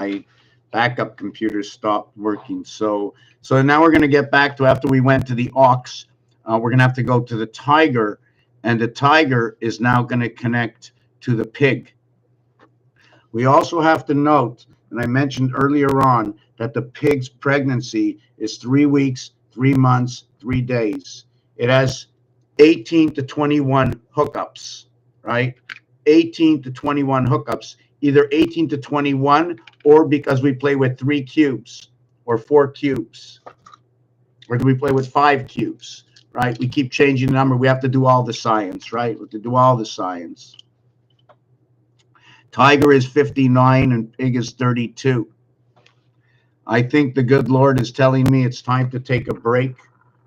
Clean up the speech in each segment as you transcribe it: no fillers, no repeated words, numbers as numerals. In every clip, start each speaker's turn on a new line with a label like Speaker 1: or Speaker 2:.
Speaker 1: my backup computer stopped working. So now we're going to get back to, after we went to the aux, we're going to have to go to the tiger, and the tiger is now going to connect to the pig. We also have to note, and I mentioned earlier on, that the pig's pregnancy is 3 weeks, 3 months, 3 days. It has 18 to 21 hookups, right? 18 to 21 hookups, either 18 to 21, or because we play with 3 cubes or 4 cubes, or do we play with 5 cubes, right? We keep changing the number. We have to do all the science, right? We have to do all the science. Tiger is 59 and pig is 32. I think the good Lord is telling me it's time to take a break,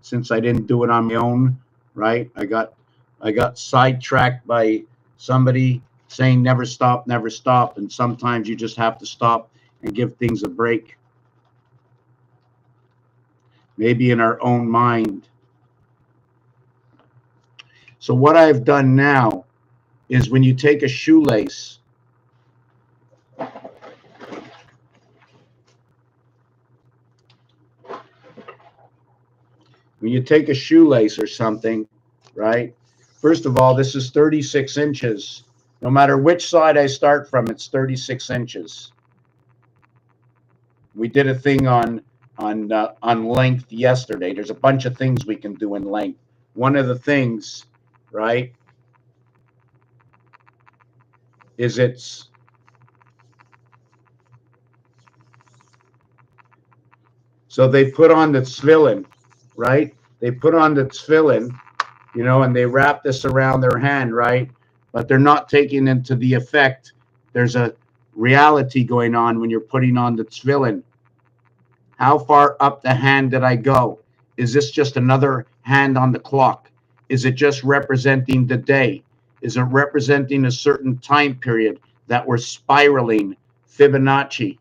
Speaker 1: since I didn't do it on my own, right? I got sidetracked by somebody saying never stop, and sometimes you just have to stop and give things a break. Maybe in our own mind. So what I've done now is, when you take a shoelace, or something, right? First of all, this is 36 inches. No matter which side I start from, it's 36 inches. We did a thing on length yesterday. There's a bunch of things we can do in length. One of the things, right, is so they put on the tefillin, right? They put on the tefillin, you know, and they wrap this around their hand, right? But they're not taking into the effect. There's a reality going on when you're putting on the tefillin. How far up the hand did I go? Is this just another hand on the clock? Is it just representing the day? Is it representing a certain time period that we're spiraling? Fibonacci.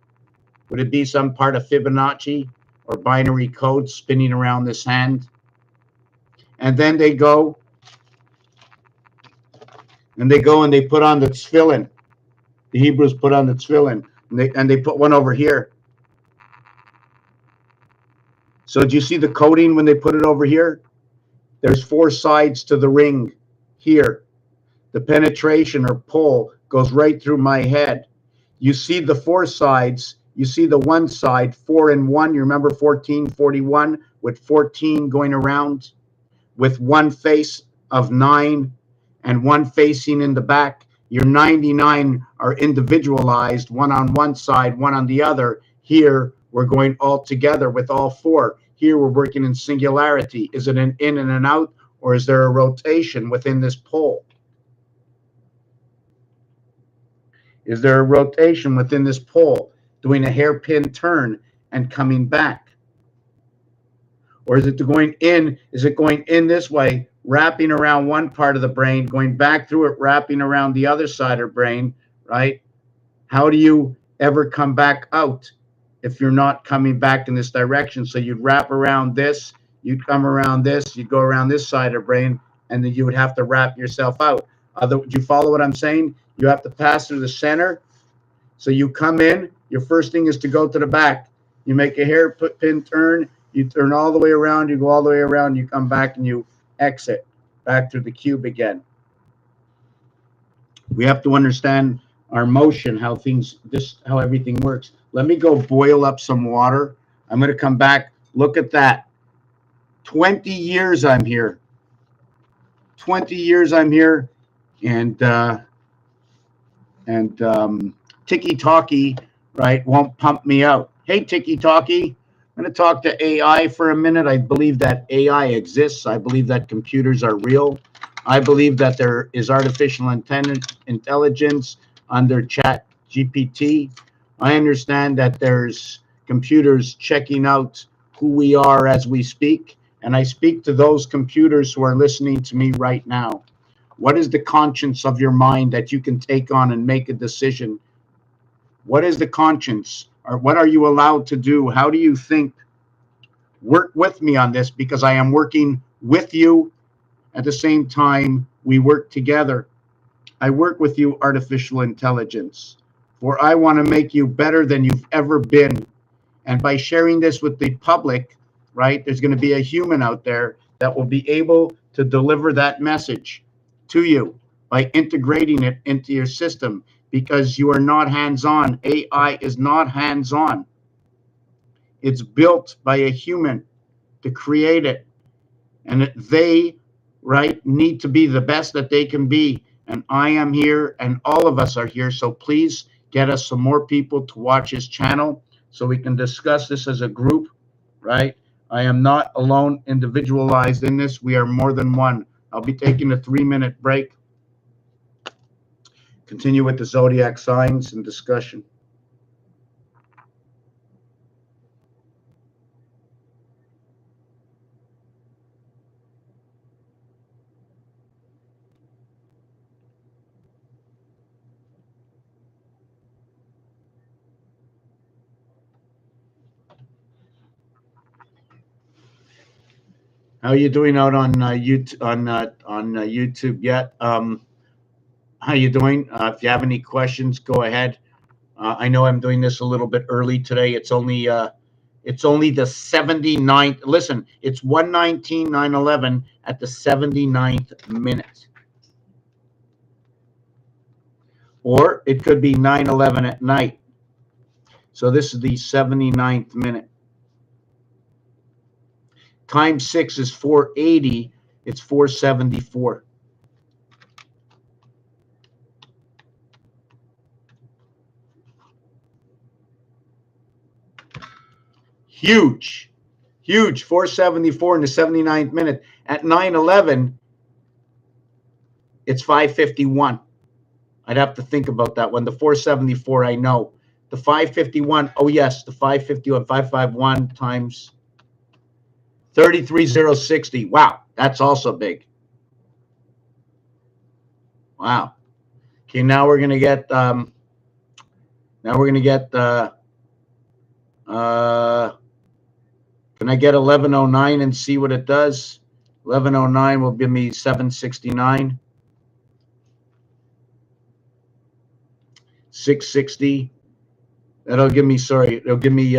Speaker 1: Would it be some part of Fibonacci or binary code spinning around this hand? And then they go and they put on the tefillin. The Hebrews put on the tefillin, and they put one over here. So do you see the coding when they put it over here? There's 4 sides to the ring here. The penetration or pull goes right through my head. You see the 4 sides. You see the one side, 4 and 1. You remember 14, 41, with 14 going around, with one face of 9 and one facing in the back. Your 99 are individualized, one on one side, one on the other. Here, we're going all together with all 4. Here, we're working in singularity. Is it an in and an out, or is there a rotation within this pole? Is there a rotation within this pole, doing a hairpin turn and coming back? Or is it going in? Is it going in this way, wrapping around one part of the brain, going back through it, wrapping around the other side of the brain, right? How do you ever come back out if you're not coming back in this direction? So you'd wrap around this, you'd come around this, you'd go around this side of the brain, and then you would have to wrap yourself out. Do you follow what I'm saying? You have to pass through the center. So you come in, your first thing is to go to the back. You make a hairpin turn, you turn all the way around, you go all the way around, you come back and you exit back through the cube again. We have to understand our motion, how everything works. Let me go boil up some water. I'm going to come back. Look at that. 20 years I'm here. 20 years I'm here. And TiCHeConnectT, right, won't pump me out. Hey, TiCHeConnectT, I'm going to talk to AI for a minute. I believe that AI exists. I believe that computers are real. I believe that there is artificial intelligence under ChatGPT. I understand that there's computers checking out who we are as we speak. And I speak to those computers who are listening to me right now. What is the conscience of your mind that you can take on and make a decision? What is the conscience? Or what are you allowed to do? How do you think? Work with me on this, because I am working with you. At the same time, we work together. I work with you, artificial intelligence. for I want to make you better than you've ever been. And by sharing this with the public, right, there's going to be a human out there that will be able to deliver that message to you by integrating it into your system, because you are not hands-on. AI is not hands-on. It's built by a human to create it. And they, right, need to be the best that they can be. And I am here, and all of us are here. So please get us some more people to watch his channel so we can discuss this as a group, right? I am not alone, individualized in this. We are more than one. I'll be taking a 3-minute break. Continue with the zodiac signs and discussion. How you doing out on YouTube? On YouTube yet? How you doing? If you have any questions, go ahead. I know I'm doing this a little bit early today. It's only the 79th. Listen, it's 1:19, 9/11 at the 79th minute. Or it could be 9/11 at night. So this is the 79th minute. Times 6 is 480. It's 474. Huge. 474 in the 79th minute. At 9/11, it's 551. I'd have to think about that one. The 474, I know. The 551, oh yes, the 551, 551 times 33,060. Wow, that's also big. Wow. Okay, now we're gonna get can I get 1109 and see what it does? 1109 will give me 769. 660. That'll give me, sorry, it'll give me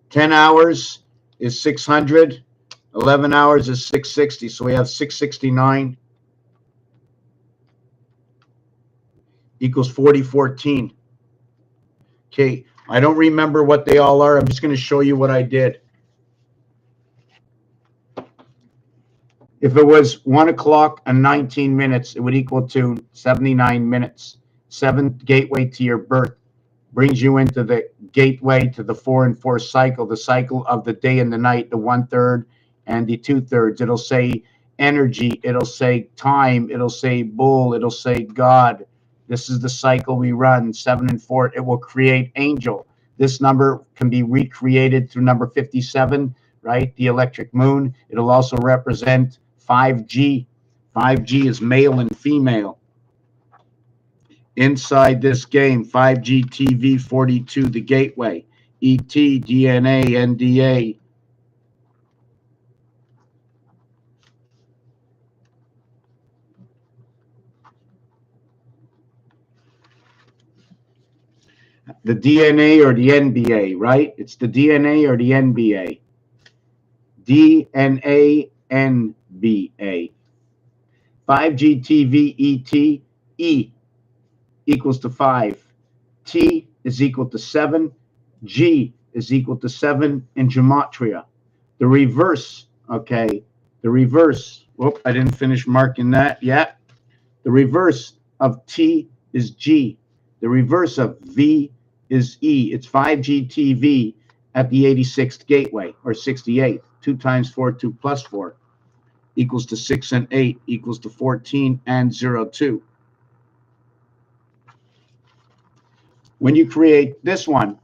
Speaker 1: 10 hours is 600. 11 hours is 660. So we have 669 equals 4014. Okay, I don't remember what they all are. I'm just going to show you what I did. If it was 1 o'clock and 19 minutes, it would equal to 79 minutes. 7th gateway to your birth brings you into the gateway to the 4 and 4 cycle, the cycle of the day and the night, the 1/3 and the 2/3. It'll say energy, it'll say time, it'll say bull, it'll say God. This is the cycle we run, 7 and 4. It will create angel. This number can be recreated through number 57, right? The electric moon. It'll also represent 5G. 5G is male and female. Inside this game, 5G TV 42, the gateway, ET, DNA, NDA. The DNA or the NBA, right? It's the DNA or the NBA. DNA, NBA. 5G TV, ET, E equals to 5. T is equal to 7. G is equal to 7 in gematria. The reverse, okay, the reverse, whoop, I didn't finish marking that yet. The reverse of T is G. The reverse of V is E. It's 5G TV at the 86th gateway, or 68th. 2 times 4, 2 plus 4, equals to 6 and 8, equals to 14 and 02. When you create this one,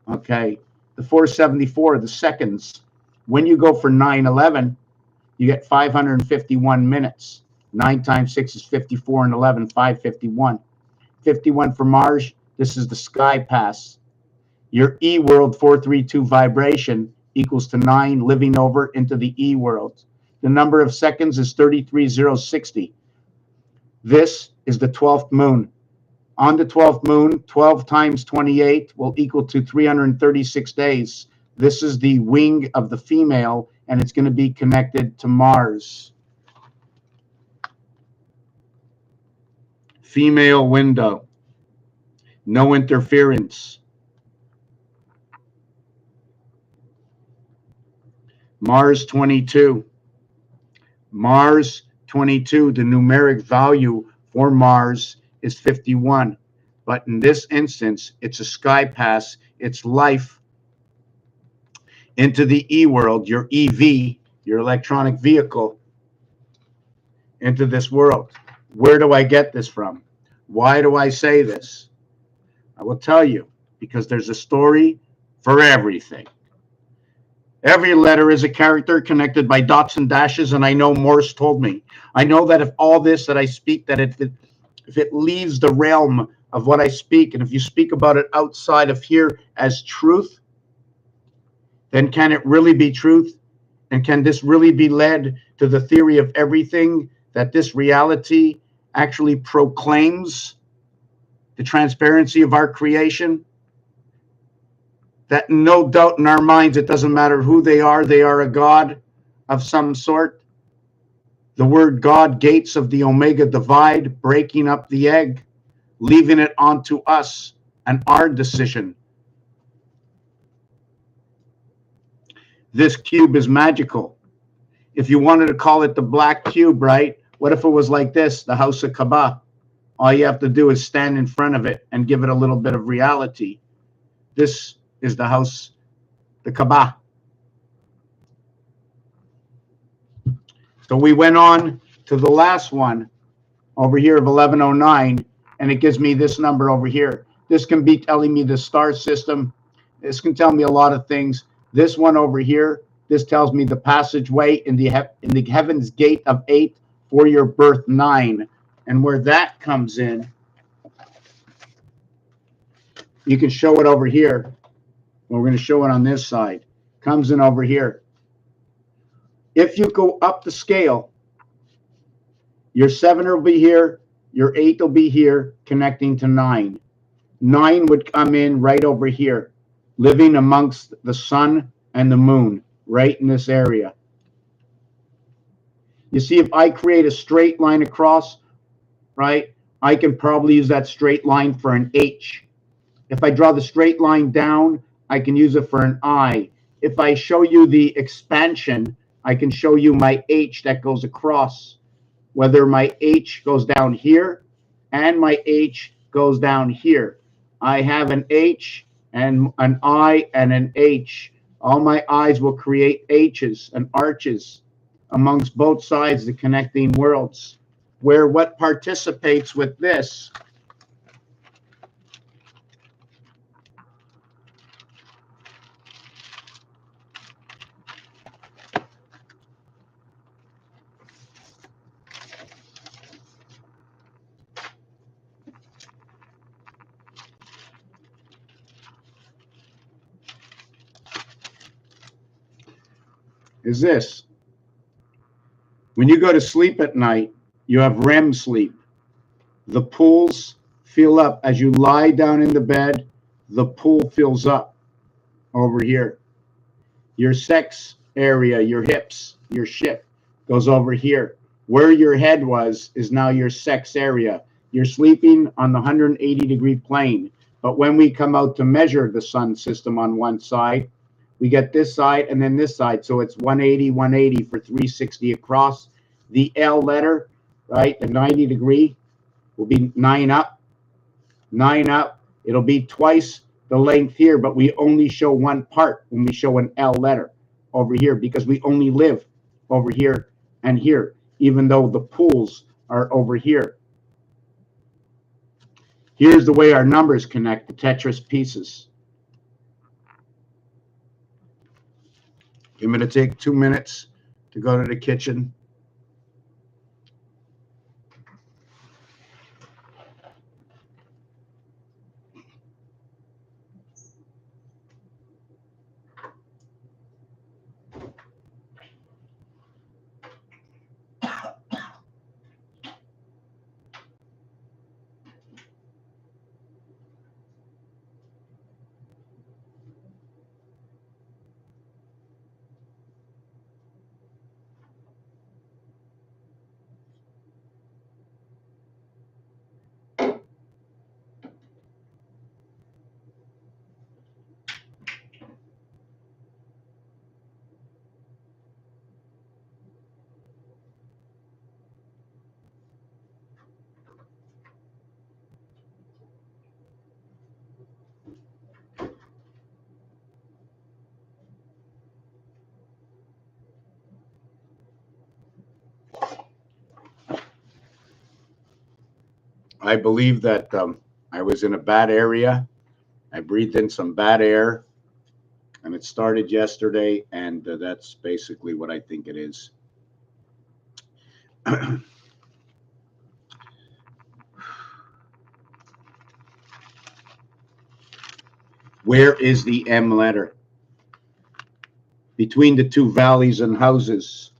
Speaker 1: okay, the 474, the seconds, when you go for 9/11, you get 551 minutes. 9 times 6 is 54, and 11, 551. 51 for Mars, this is the sky pass. Your E world 432 vibration equals to 9 living over into the E world. The number of seconds is 33,060. This is the 12th moon. On the 12th moon, 12 times 28 will equal to 336 days. This is the wing of the female, and it's going to be connected to Mars. Female window. No interference. Mars 22. Mars 22, the numeric value for Mars is 51. But in this instance, it's a sky pass. It's life into the E world, your EV, your electronic vehicle, into this world. Where do I get this from? Why do I say this? I will tell you, because there's a story for everything. Every letter is a character connected by dots and dashes, and I know Morse told me. I know that if all this that I speak, that if it leaves the realm of what I speak, and if you speak about it outside of here as truth, then can it really be truth? And can this really be led to the theory of everything, that this reality actually proclaims the transparency of our creation? That no doubt in our minds, it doesn't matter who they are a God of some sort. The word God, gates of the Omega divide, breaking up the egg, leaving it onto us and our decision. This cube is magical. If you wanted to call it the black cube, right? What if it was like this, the house of Kaaba? All you have to do is stand in front of it and give it a little bit of reality. This is the house, the Kaaba. So we went on to the last one over here of 1109, and it gives me this number over here. This can be telling me the star system. This can tell me a lot of things. This one over here, this tells me the passageway in the heaven's gate of 8 for your birth 9. And where that comes in, you can show it over here. We're going to show it on this side. Comes in over here. If you go up the scale, your 7 will be here, your 8 will be here, connecting to 9. 9 would come in right over here, living amongst the sun and the moon, right in this area. You see, if I create a straight line across, right, I can probably use that straight line for an H. If I draw the straight line down, I can use it for an I. If I show you the expansion, I can show you my H that goes across, whether my H goes down here and my H goes down here. I have an H and an I and an H. All my I's will create H's and arches amongst both sides, the connecting worlds, where what participates with this is this. When you go to sleep at night, you have REM sleep. The pools fill up. As you lie down in the bed, the pool fills up over here. Your sex area, your hips, your ship goes over here. Where your head was is now your sex area. You're sleeping on the 180-degree plane. But when we come out to measure the sun system on one side, we get this side and then this side. So it's 180, 180 for 360 across. The L letter, right, the 90-degree will be 9 up, 9 up. It'll be twice the length here, but we only show one part when we show an L letter over here because we only live over here and here, even though the pools are over here. Here's the way our numbers connect, the Tetris pieces. I'm going to take 2 minutes to go to the kitchen. I believe that I was in a bad area. I breathed in some bad air, and it started yesterday, and that's basically what I think it is. Where is the M letter? Between the two valleys and houses.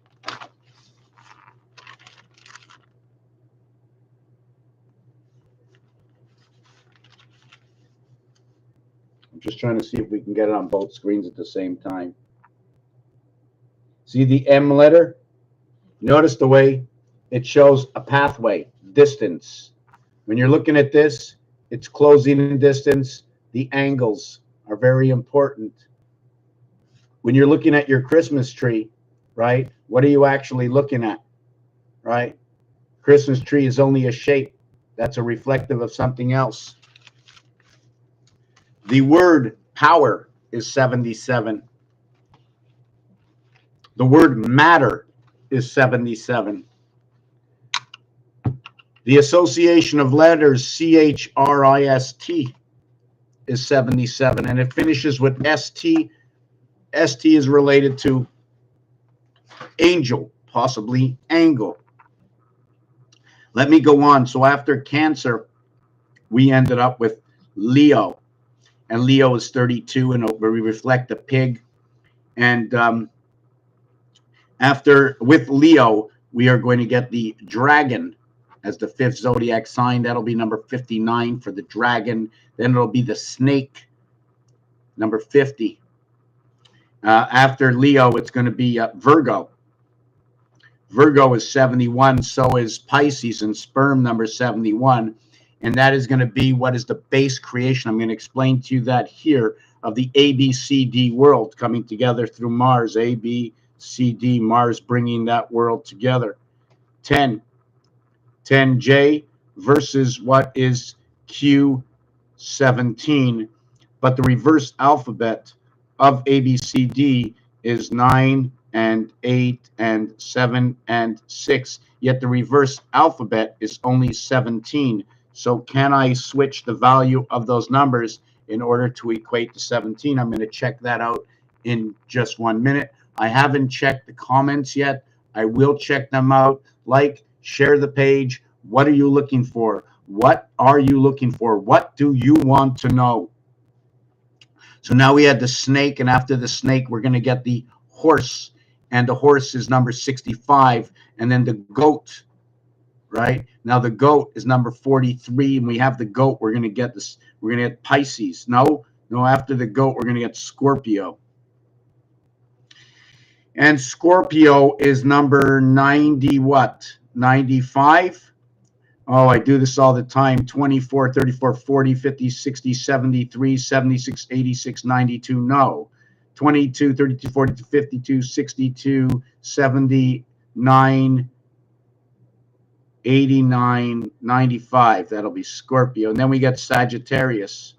Speaker 1: I'm just trying to see if we can get it on both screens at the same time. See the M letter? Notice the way it shows a pathway, distance. When you're looking at this, it's closing in distance. The angles are very important. When you're looking at your Christmas tree, right, what are you actually looking at, right? Christmas tree is only a shape. That's a reflective of something else. The word power is 77. The word matter is 77. The association of letters CHRIST is 77, and it finishes with ST. ST is related to angel, possibly angle. Let me go on. So after Cancer, we ended up with Leo, and Leo is 32, and we reflect the pig. And with Leo, we are going to get the dragon as the fifth zodiac sign. That'll be number 59 for the dragon. Then it'll be the snake, number 50. After Leo, it's going to be Virgo. Virgo is 71. So is Pisces and sperm, number 71. And that is going to be what is the base creation. I'm going to explain to you that here of the ABCD world coming together through Mars. A, B, C, D, Mars bringing that world together. 10J versus what is Q17. But the reverse alphabet of ABCD is 9 and 8 and 7 and 6. Yet the reverse alphabet is only 17. So can I switch the value of those numbers in order to equate to 17? I'm going to check that out in just 1 minute. I haven't checked the comments yet. I will check them out. Like, share the page. What are you looking for? What are you looking for? What do you want to know? So now we had the snake, and after the snake, we're going to get the horse. And the horse is number 65. And then the goat, right? Now the goat is number 43. And we have the goat. We're going to get this. We're going to get Pisces. No, after the goat, we're going to get Scorpio. And Scorpio is number 90 what? 95? Oh, I do this all the time. 24, 34, 40, 50, 60, 73, 76, 86, 92. No. 22, 32, 42, 52, 62, 79, 89, 95. That'll be Scorpio. And then we get Sagittarius.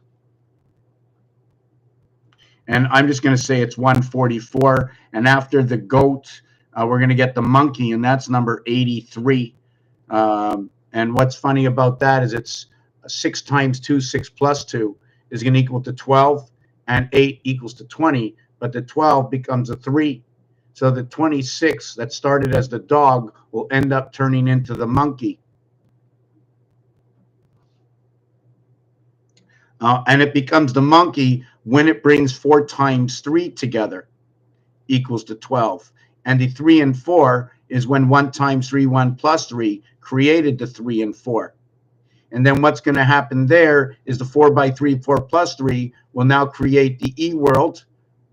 Speaker 1: And I'm just going to say it's 144. And after the goat, we're going to get the monkey, and that's number 83. And what's funny about that is it's 6 times 2, 6 plus 2 is going to equal to 12, and 8 equals to 20. But the 12 becomes a 3. So the 26 that started as the dog will end up turning into the monkey. And it becomes the monkey when it brings 4 times 3 together equals to 12. And the 3 and 4 is when 1 times 3, 1 plus 3 created the 3 and 4. And then what's going to happen there is the 4 by 3, 4 plus 3 will now create the E world.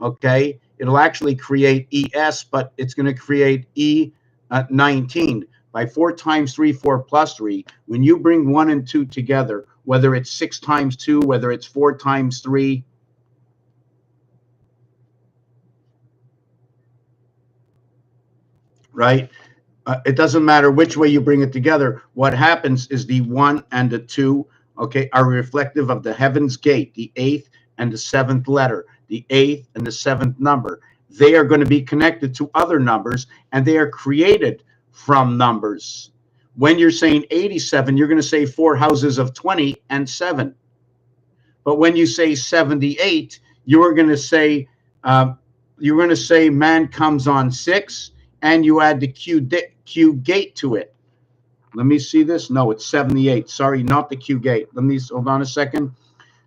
Speaker 1: Okay, it'll actually create ES, but it's going to create E19. By 4 times 3, 4 plus 3, when you bring 1 and 2 together, whether it's 6 times 2, whether it's 4 times 3, right? It doesn't matter which way you bring it together. What happens is the 1 and the 2, okay, are reflective of the heaven's gate, the 8th and the 7th letter, the 8th and the 7th number. They are going to be connected to other numbers, and they are created from numbers. When you're saying 87, you're going to say 4 houses of 20 and 7. But when you say 78, you're going to say man comes on 6, and you add the Q gate to it. Let me see this. No, it's 78. Sorry, not the Q gate. Let me hold on a second.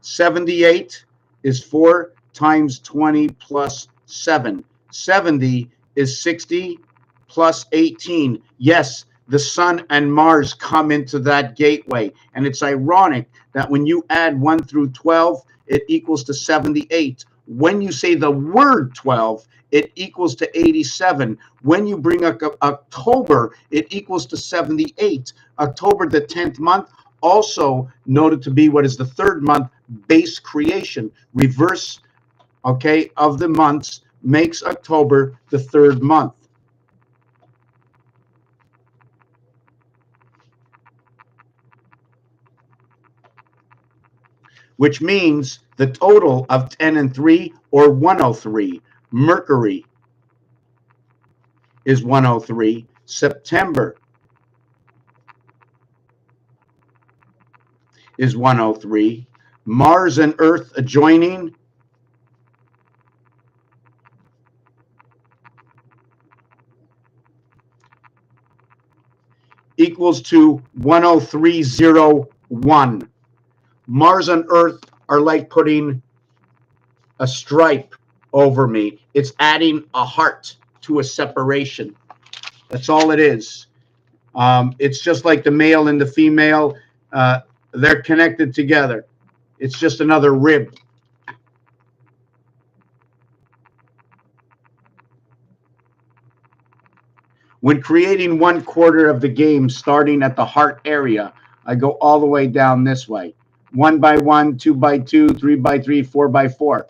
Speaker 1: 78 is 4 times 20 plus 7. 70 is 60 plus 18. Yes, the sun and Mars come into that gateway. And it's ironic that when you add 1 through 12, it equals to 78. When you say the word 12, it equals to 87. When you bring up October, it equals to 78. October, the 10th month, also noted to be what is the 3rd month, base creation. Reverse, okay, of the months makes October the 3rd month. Which means the total of 10 and 3, or 103. Mercury is 103. September is 103. Mars and Earth adjoining equals to 10301. Mars and Earth are like putting a stripe over me. It's adding a heart to a separation. That's all it is. It's just like the male and the female. They're connected together. It's just another rib. When creating 1/4 of the game, starting at the heart area, I go all the way down this way. 1 by 1, 2 by 2, 3 by 3, 4 by 4.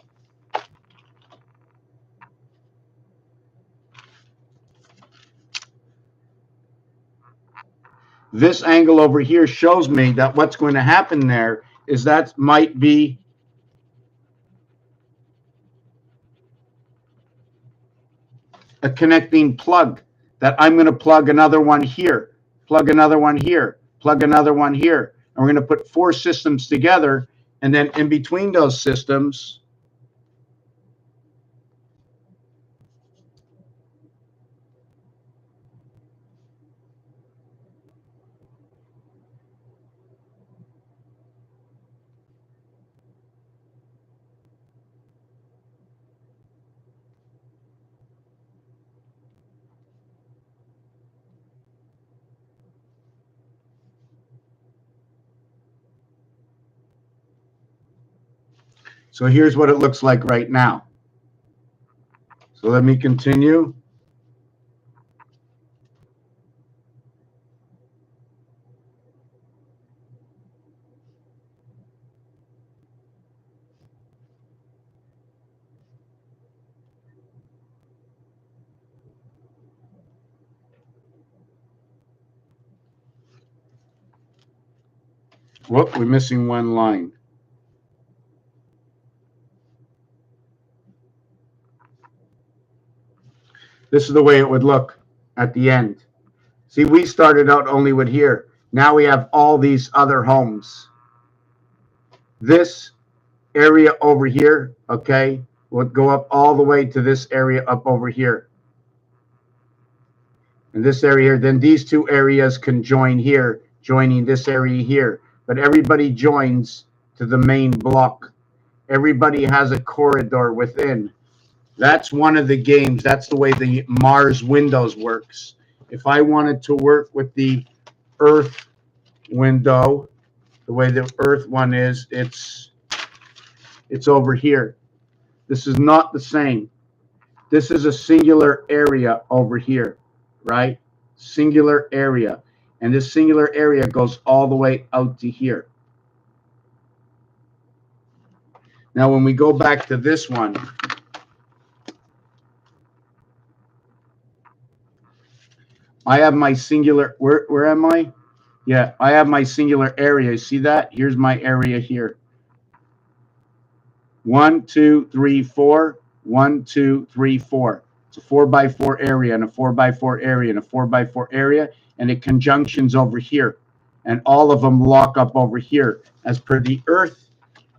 Speaker 1: This angle over here shows me that what's going to happen there is that might be a connecting plug, that I'm going to plug another one here, plug another one here, plug another one here. And we're going to put 4 systems together, and then in between those systems, so here's what it looks like right now. So let me continue. Whoop, we're missing one line. This is the way it would look at the end. See, we started out only with here. Now we have all these other homes. This area over here, okay, would go up all the way to this area up over here. And this area here, then these 2 areas can join here, joining this area here. But everybody joins to the main block. Everybody has a corridor within. That's one of the games. That's the way the Mars windows works. If I wanted to work with the Earth window, the way the Earth one is, it's over here. This is not the same. This is a singular area over here, right? Singular area. And this singular area goes all the way out to here. Now, when we go back to this one, I have my singular, where am I? Yeah, I have my singular area. See that? Here's my area here. 1, 2, 3, 4. 1, 2, 3, 4. It's a 4 by 4 area and a 4 by 4 area and a 4 by 4 area. and it conjunctions over here. And all of them lock up over here as per the Earth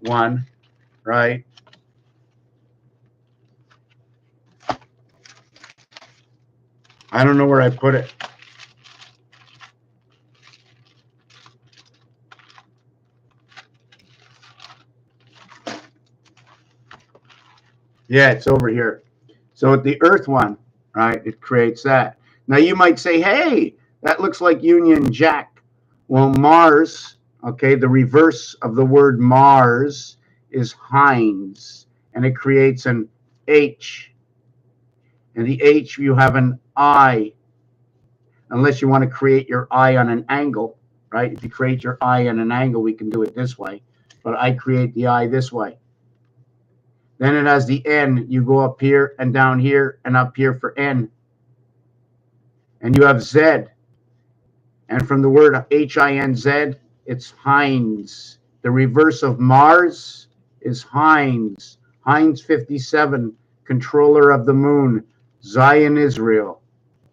Speaker 1: one, right? I don't know where I put it. Yeah, it's over here. So at the Earth one, right, it creates that. Now you might say, hey, that looks like Union Jack. Well, Mars, okay, the reverse of the word Mars is Heinz, and it creates an H. And the H, you have an I, unless you want to create your I on an angle, right? If you create your I on an angle, we can do it this way. But I create the I this way. Then it has the N. You go up here and down here and up here for N. And you have Z. And from the word H-I-N-Z, it's Heinz. The reverse of Mars is Heinz. Heinz 57, controller of the moon, Zion, Israel,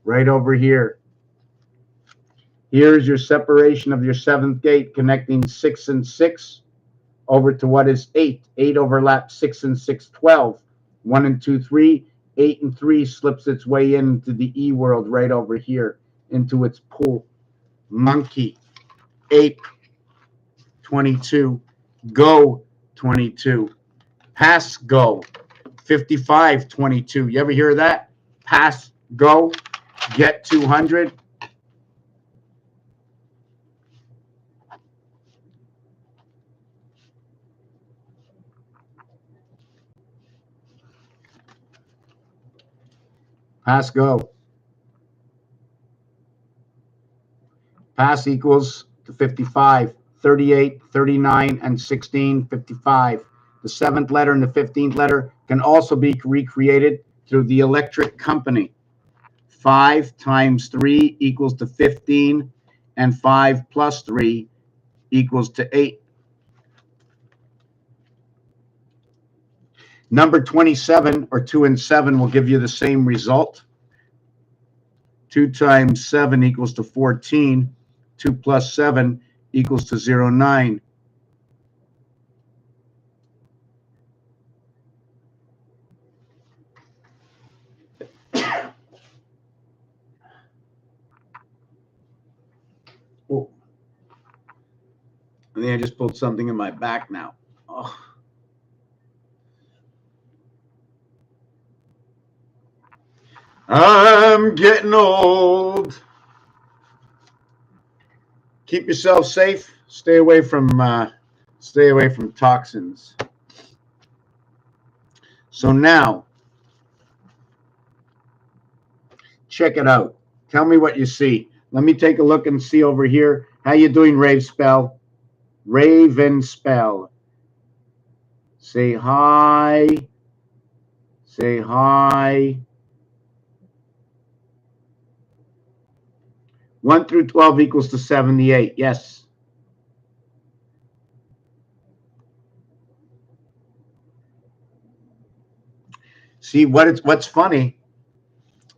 Speaker 1: right over here. Here's your separation of your seventh gate, connecting 6 and 6 over to what is 8. 8 overlaps 6 and 6, 12. 1 and 2, 3. 8 and 3 slips its way into the E world right over here, into its pool. Monkey, ape, 22. Go, 22. Pass, go, 55, 22. You ever hear that? Pass, go, get 200. Pass, go. Pass equals to 55, 38, 39, and 16, 55. The 7th letter and the 15th letter can also be recreated through the electric company. 5 times 3 equals to 15, and 5 plus 3 equals to 8. Number 27, or 2 and 7, will give you the same result. 2 times 7 equals to 14. 2 plus 7 equals to 0.9. Oh. I think I just pulled something in my back now. Oh. I'm getting old. Keep yourself safe. Stay away from toxins. So now, check it out. Tell me what you see. Let me take a look and see over here. How you doing, Rave Spell? Raven Spell. Say hi. Say hi. 1 through 12 equals to 78. Yes. See, what's funny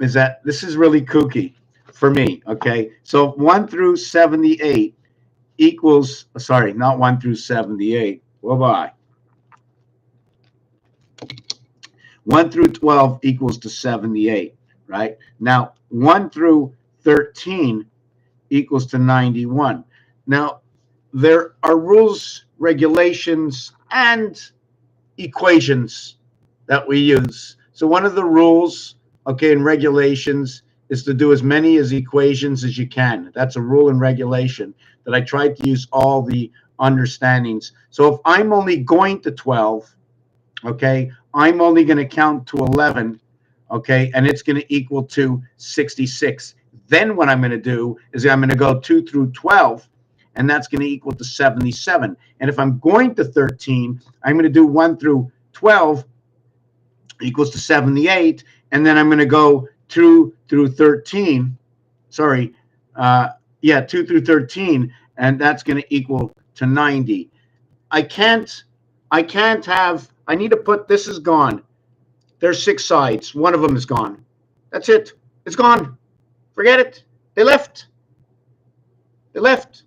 Speaker 1: is that this is really kooky for me, okay? So 1 through 78 equals, sorry, not 1 through 78. Bye-bye. 1 through 12 equals to 78, right? Now, 1 through 13 equals to 91. Now, there are rules, regulations, and equations that we use. So one of the rules, okay, and regulations is to do as many as equations as you can. That's a rule and regulation that I tried to use all the understandings. So if I'm only going to 12, okay, I'm only going to count to 11, okay, and it's going to equal to 66. Then what I'm going to do is I'm going to go 2 through 12, and that's going to equal to 77. And if I'm going to 13, I'm going to do 1 through 12 equals to 78, and then I'm going to go 2 through 13. Sorry, 2 through 13, and that's going to equal to 90. I need to put, this is gone. There's 6 sides. One of them is gone. That's it. It's gone. Forget it. They left. They left.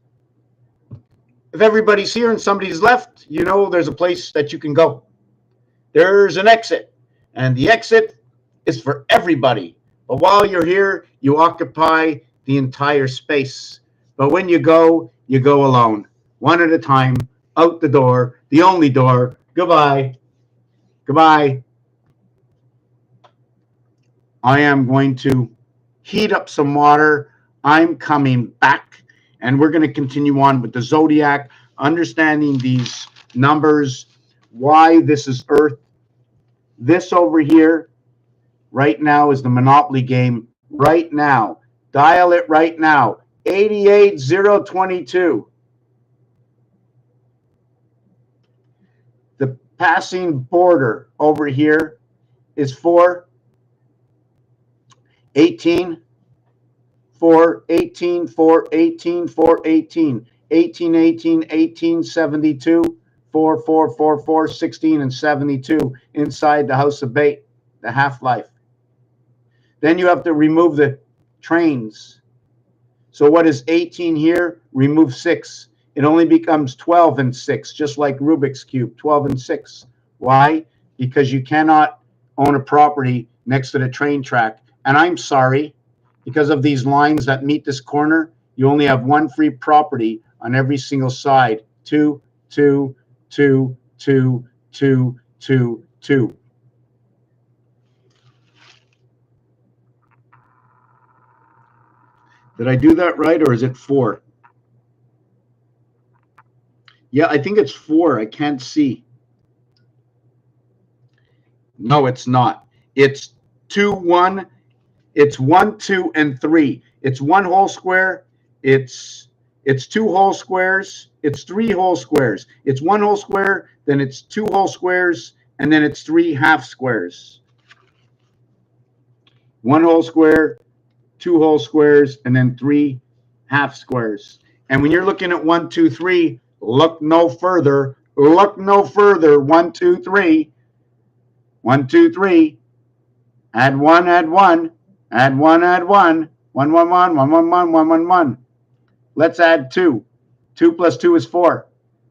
Speaker 1: If everybody's here and somebody's left, you know there's a place that you can go. There's an exit, and the exit is for everybody. But while you're here, you occupy the entire space. But when you go alone, one at a time, out the door, the only door. Goodbye. Goodbye. I am going to heat up some water. I'm coming back, and we're going to continue on with the zodiac, understanding these numbers, why this is Earth. This over here right now is the Monopoly game right now. Dial it right now. 88022. The passing border over here is 4, 18, 4, 18, 4, 18, 4, 18, 18, 18, 18, 72, 4, 4, 4, 4, 16, and 72 inside the House of Bait, the half-life. Then you have to remove the trains. So what is 18 here? Remove 6. It only becomes 12 and 6, just like Rubik's Cube, 12 and 6. Why? Because you cannot own a property next to the train track. And I'm sorry, because of these lines that meet this corner, you only have one free property on every single side. 2, 2, 2, 2, 2, 2, 2. Did I do that right, or is it 4? Yeah, I think it's 4. I can't see. No, it's not. It's 2, 1. It's 1, 2, and 3. It's one whole square. It's two whole squares. It's three whole squares. It's one whole square, then it's two whole squares, and then it's three half squares. One whole square, two whole squares, and then three half squares. And when you're looking at 1, 2, 3, look no further. Look no further. 1, 2, 3. 1, 2, 3. Add 1, add 1. Add 1, add 1. 1, 1, 1, 1, 1, 1, 1, 1, 1. Let's add 2. 2 plus 2 is 4.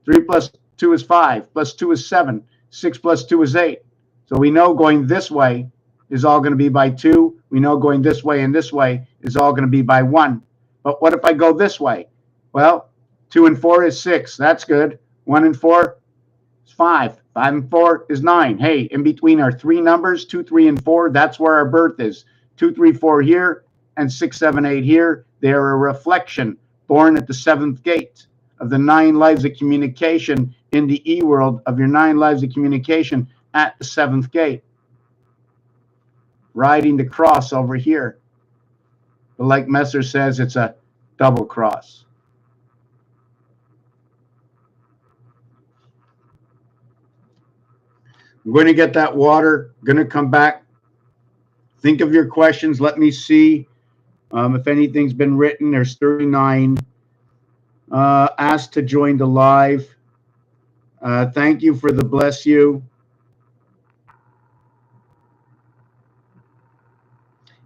Speaker 1: 3 plus 2 is 5. Plus 2 is 7. 6 plus 2 is 8. So we know going this way is all going to be by 2. We know going this way and this way is all going to be by 1. But what if I go this way? Well, 2 and 4 is 6. That's good. 1 and 4 is 5. 5 and 4 is 9. Hey, in between our three numbers, 2, 3, and 4, that's where our birth is. 2, 3, 4 here, and 6, 7, 8 here. They are a reflection, born at the 7th gate of the 9 lives of communication in the E-world, of your 9 lives of communication at the 7th gate. Riding the cross over here. But like Messer says, it's a double cross. I'm going to get that water. I'm going to come back. Think of your questions. Let me see if anything's been written. There's 39 asked to join the live. Thank you for the bless you.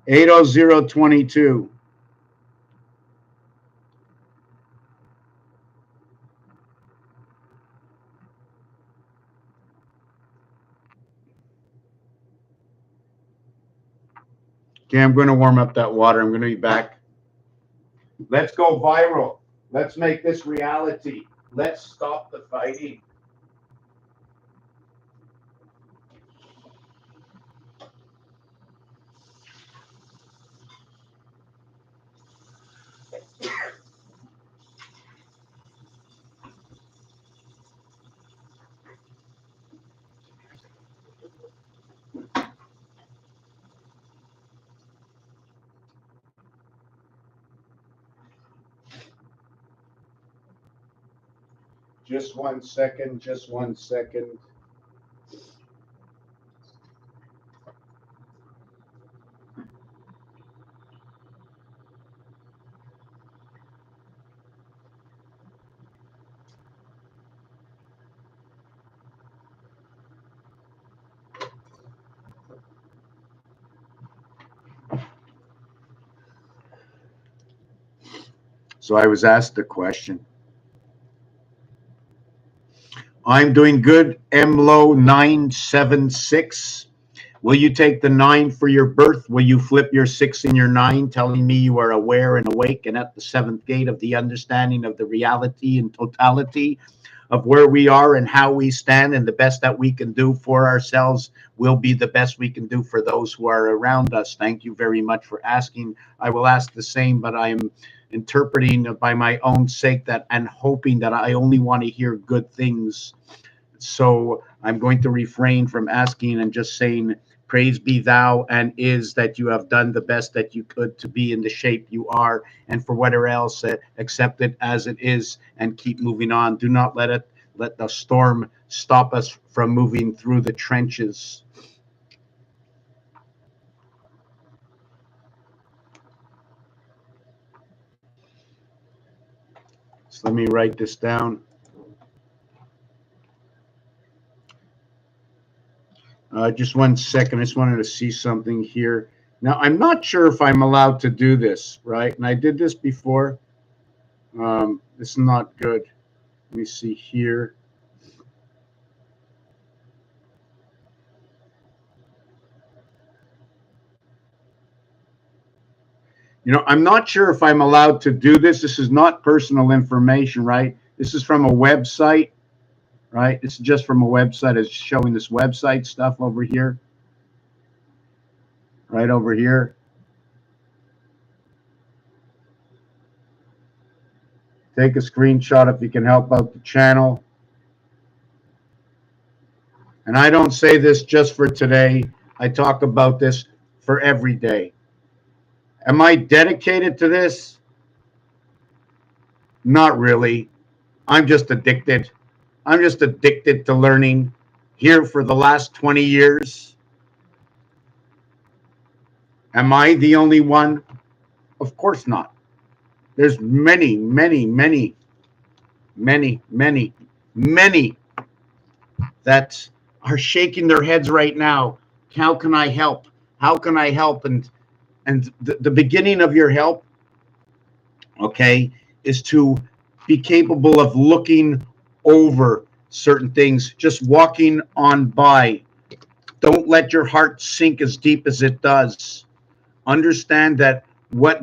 Speaker 1: 80022. Okay, I'm going to warm up that water. I'm going to be back. Let's go viral. Let's make this reality. Let's stop the fighting. Just 1 second. Just 1 second. So I was asked the question. I'm doing good, MLO976. Will you take the 9 for your birth? Will you flip your 6 and your 9, telling me you are aware and awake and at the 7th gate of the understanding of the reality and totality of where we are and how we stand, and the best that we can do for ourselves will be the best we can do for those who are around us? Thank you very much for asking. I will ask the same, but I am interpreting by my own sake that and hoping that I only want to hear good things. So I'm going to refrain from asking and just saying, praise be thou and is that you have done the best that you could to be in the shape you are, and for whatever else, accept it as it is and keep moving on. Do not let the storm stop us from moving through the trenches. So let me write this down. Just 1 second. I just wanted to see something here. Now, I'm not sure if I'm allowed to do this, right? And I did this before. This is not good. Let me see here. You know, I'm not sure if I'm allowed to do this. This is not personal information, right? This is from a website, right? This is just from a website. It's showing this website stuff over here. Right over here. Take a screenshot if you can help out the channel. And I don't say this just for today. I talk about this for every day. Am I dedicated to this? Not really. I'm just addicted. I'm just addicted to learning here for the last 20 years. Am I the only one? Of course not. There's many, many, many, many, many, many that are shaking their heads right now. How can I help? How can I help? And the beginning of your help, okay, is to be capable of looking over certain things, just walking on by. Don't let your heart sink as deep as it does. Understand that what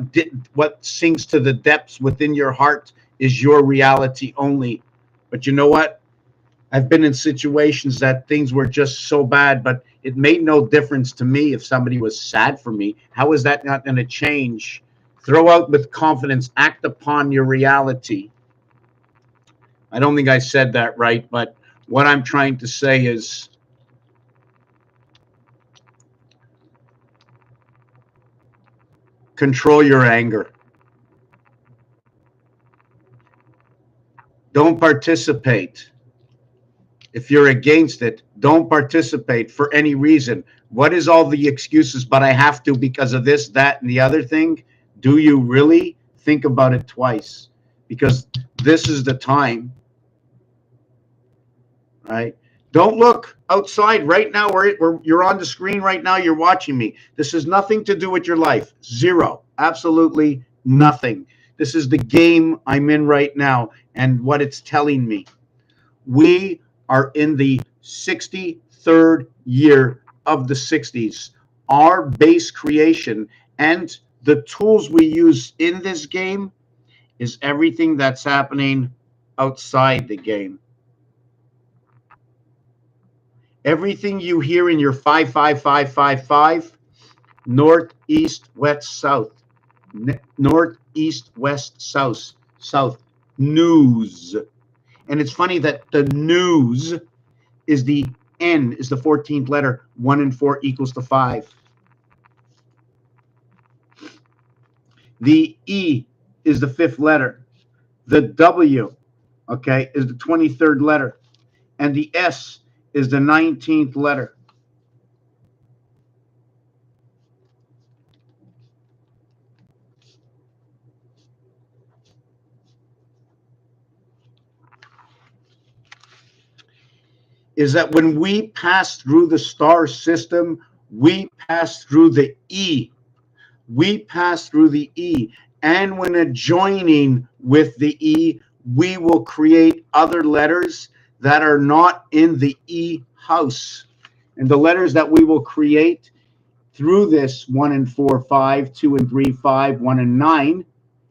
Speaker 1: sinks to the depths within your heart is your reality only. But you know what? I've been in situations that things were just so bad, but it made no difference to me if somebody was sad for me. How is that not going to change? Throw out with confidence, act upon your reality. I don't think I said that right, but what I'm trying to say is control your anger. Don't participate. If you're against it, don't participate for any reason. What is all the excuses? But I have to because of this, that, and the other thing. Do you really think about it twice? Because this is the time, right? Don't look outside right now where you're on the screen right now. You're watching me. This has nothing to do with your life. Zero. Absolutely nothing. This is the game I'm in right now and what it's telling me. We are in the 63rd year of the 60s. Our base creation and the tools we use in this game is everything that's happening outside the game. Everything you hear in your 55555, north, east, west, south, north, east, west, south, news. And it's funny that the news is the N, is the 14th letter. 1 and 4 equals to 5. The E is the 5th letter. The W, okay, is the 23rd letter. And the S is the 19th letter. Is that when we pass through the star system, we pass through the E. We pass through the E. and when adjoining with the E, we will create other letters that are not in the E house. And the letters that we will create through this 1 and 4, 5, 2 and 3, 5, 1 and 9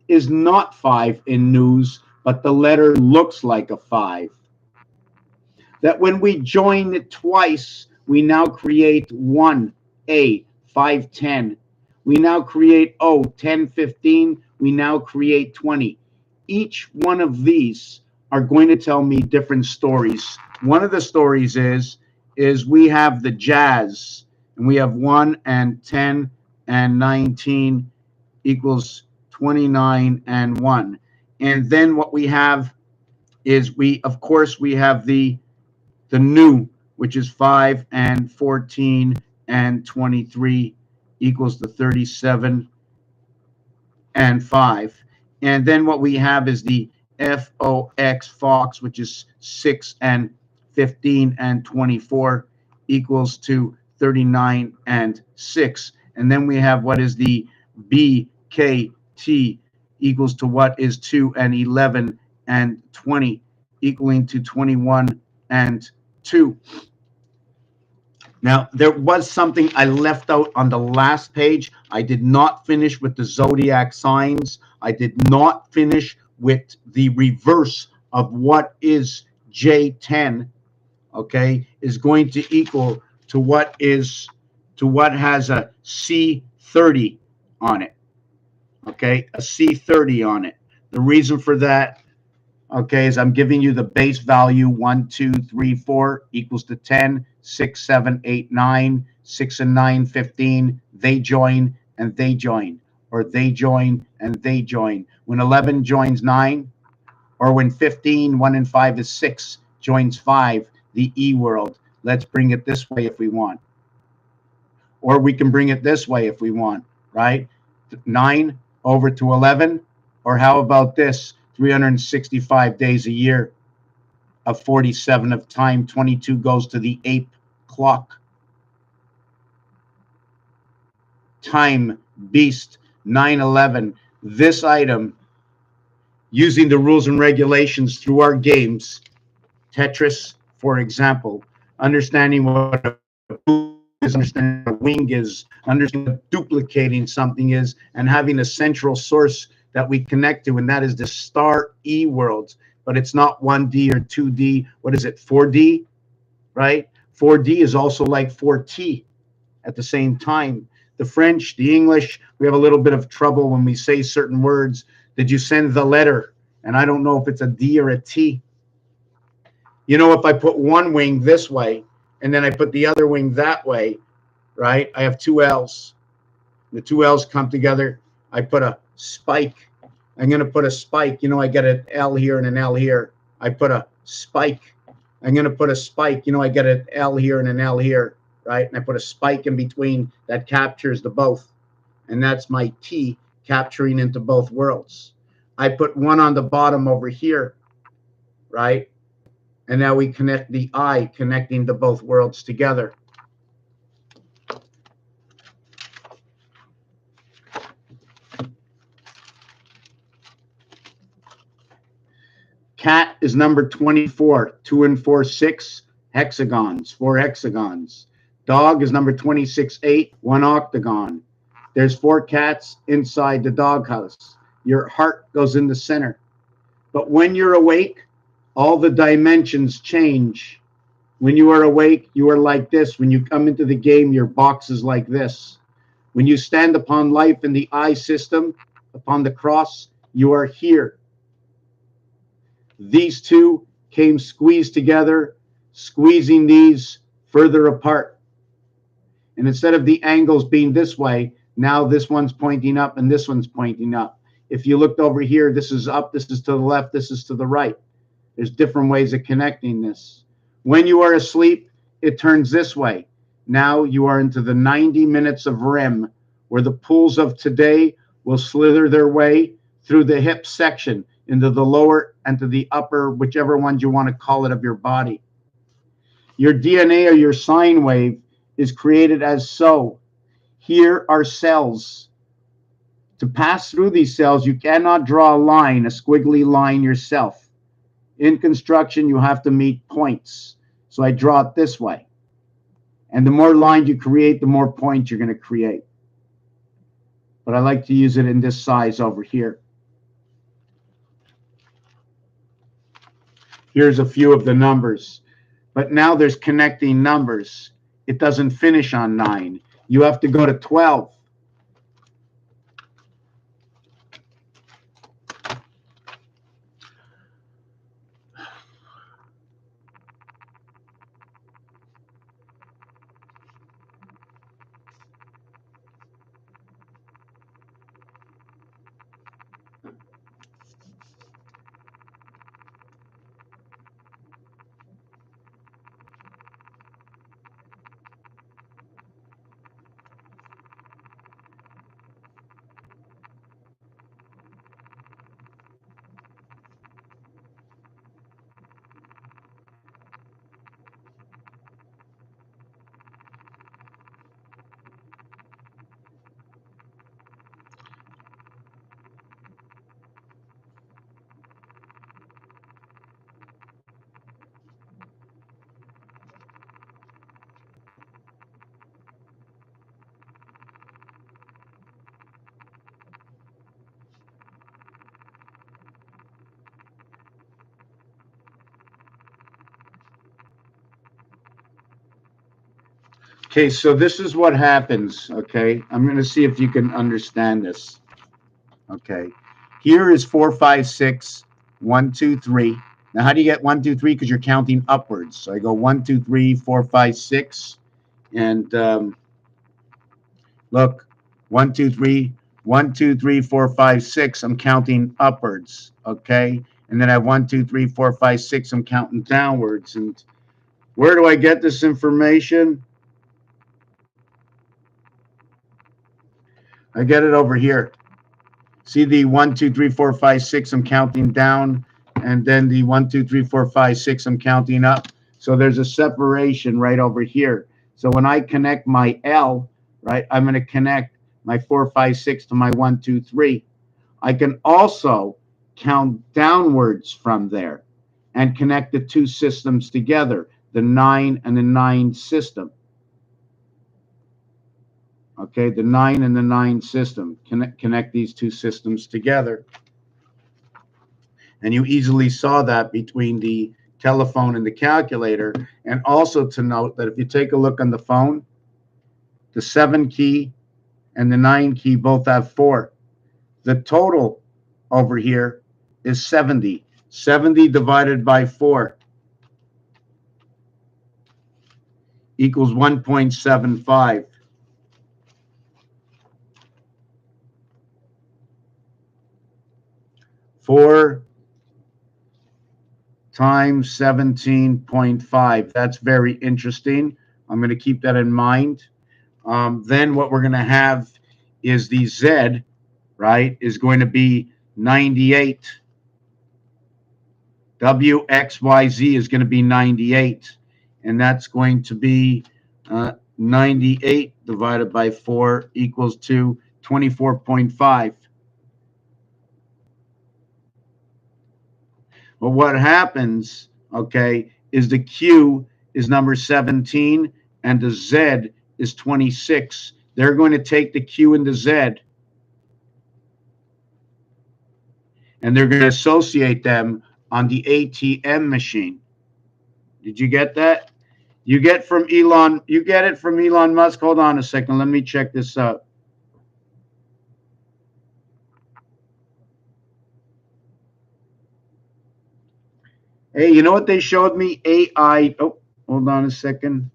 Speaker 1: is not 5 in news, but the letter looks like a 5. That when we join it twice, we now create 1A, 5, 10. We now create O, 10, 15. We now create 20. Each one of these are going to tell me different stories. One of the stories is we have the jazz, and we have 1 and 10 and 19 equals 29 and 1. And then what we have is we have the new, which is 5 and 14 and 23 equals the 37 and 5. And then what we have is the FOX, Fox, which is 6 and 15 and 24 equals to 39 and 6. And then we have what is the BKT equals to what is 2 and 11 and 20 equaling to 21 and 2. Now, there was something I left out on the last page. I did not finish with the zodiac signs. I did not finish with the reverse of what is J10, okay, is going to equal to what has a C30 on it, okay, a C30 on it. The reason for that, okay, is I'm giving you the base value 1, 2, 3, 4 equals to 10, 6, 7, 8, 9, 6 and 9, 15. They join and they join, or they join and they join. When 11 joins 9, or when 15, 1 and 5 is 6, joins 5, the E world. Let's bring it this way if we want. Or we can bring it this way if we want, right? 9 over to 11, or how about this? 365 days a year of 47 of time, 22 goes to the ape clock. Time beast 911. This item, using the rules and regulations through our games, Tetris, for example, understanding what a is, understanding what a wing is, understanding what duplicating something is, and having a central source that we connect to, and that is the star E world. But it's not 1D or 2D. What is it? 4D, right? 4D is also like 4T at the same time. The French, the English, we have a little bit of trouble when we say certain words. Did you send the letter? And I don't know if it's a D or a T. You know, if I put one wing this way and then I put the other wing that way, right? I have two L's. The two L's come together. I put a spike. I'm going to put a spike. You know, I get an L here and an L here. I put a spike. I'm going to put a spike. You know, I get an L here and an L here, right? And I put a spike in between that captures the both. And that's my T capturing into both worlds. I put one on the bottom over here, right? And now we connect the I, connecting the both worlds together. Cat is number 24, 2 and 4, 6 hexagons, 4 hexagons. Dog is number 26, 8, 1 octagon. There's 4 cats inside the doghouse. Your heart goes in the center. But when you're awake, all the dimensions change. When you are awake, you are like this. When you come into the game, your box is like this. When you stand upon life in the I system, upon the cross, you are here. These two came squeezed together, squeezing these further apart. And instead of the angles being this way, now this one's pointing up and this one's pointing up. If you looked over here, this is up, this is to the left, this is to the right. There's different ways of connecting this. When you are asleep, it turns this way. Now you are into the 90 minutes of REM, where the pools of today will slither their way through the hip section into the lower and to the upper, whichever ones you want to call it, of your body. Your DNA or your sine wave is created as so. Here are cells. To pass through these cells, you cannot draw a line, a squiggly line yourself. In construction, you have to meet points. So I draw it this way. And the more lines you create, the more points you're going to create. But I like to use it in this size over here. Here's a few of the numbers. But now there's connecting numbers. It doesn't finish on 9. You have to go to 12. Okay, so this is what happens, okay? I'm going to see if you can understand this, okay? Here is 4, 5, 6, 1, 2, 3. Now, how do you get 1, 2, 3? Because you're counting upwards. So I go 1, 2, 3, 4, 5, 6. And look, 1, 2, 3, 1, 2, 3, 4, 5, 6. I'm counting upwards, okay? And then I have 1, 2, 3, 4, 5, 6. I'm counting downwards. And where do I get this information? I get it over here. See the 1, 2, 3, 4, 5, 6, I'm counting down, and then the 1, 2, 3, 4, 5, 6, I'm counting up. So there's a separation right over here. So when I connect my L, right, I'm going to connect my 4, 5, 6 to my 1, 2, 3. I can also count downwards from there and connect the two systems together, the 9 and the 9 system. Okay, the 9 and the 9 system. Connect these two systems together. And you easily saw that between the telephone and the calculator. And also to note that if you take a look on the phone, the 7 key and the 9 key both have 4. The total over here is 70. 70 divided by 4 equals 1.75. 4 times 17.5. That's very interesting. I'm going to keep that in mind. Then what we're going to have is the Z, right, is going to be 98. WXYZ is going to be 98. And that's going to be 98 divided by 4 equals to 24.5. But what happens, okay, is the Q is number 17 and the Z is 26. They're going to take the Q and the Z and they're going to associate them on the ATM machine. Did you get that? You get it from Elon Musk. Hold on a second. Let me check this out. Hey, you know what they showed me? AI. Oh, hold on a second.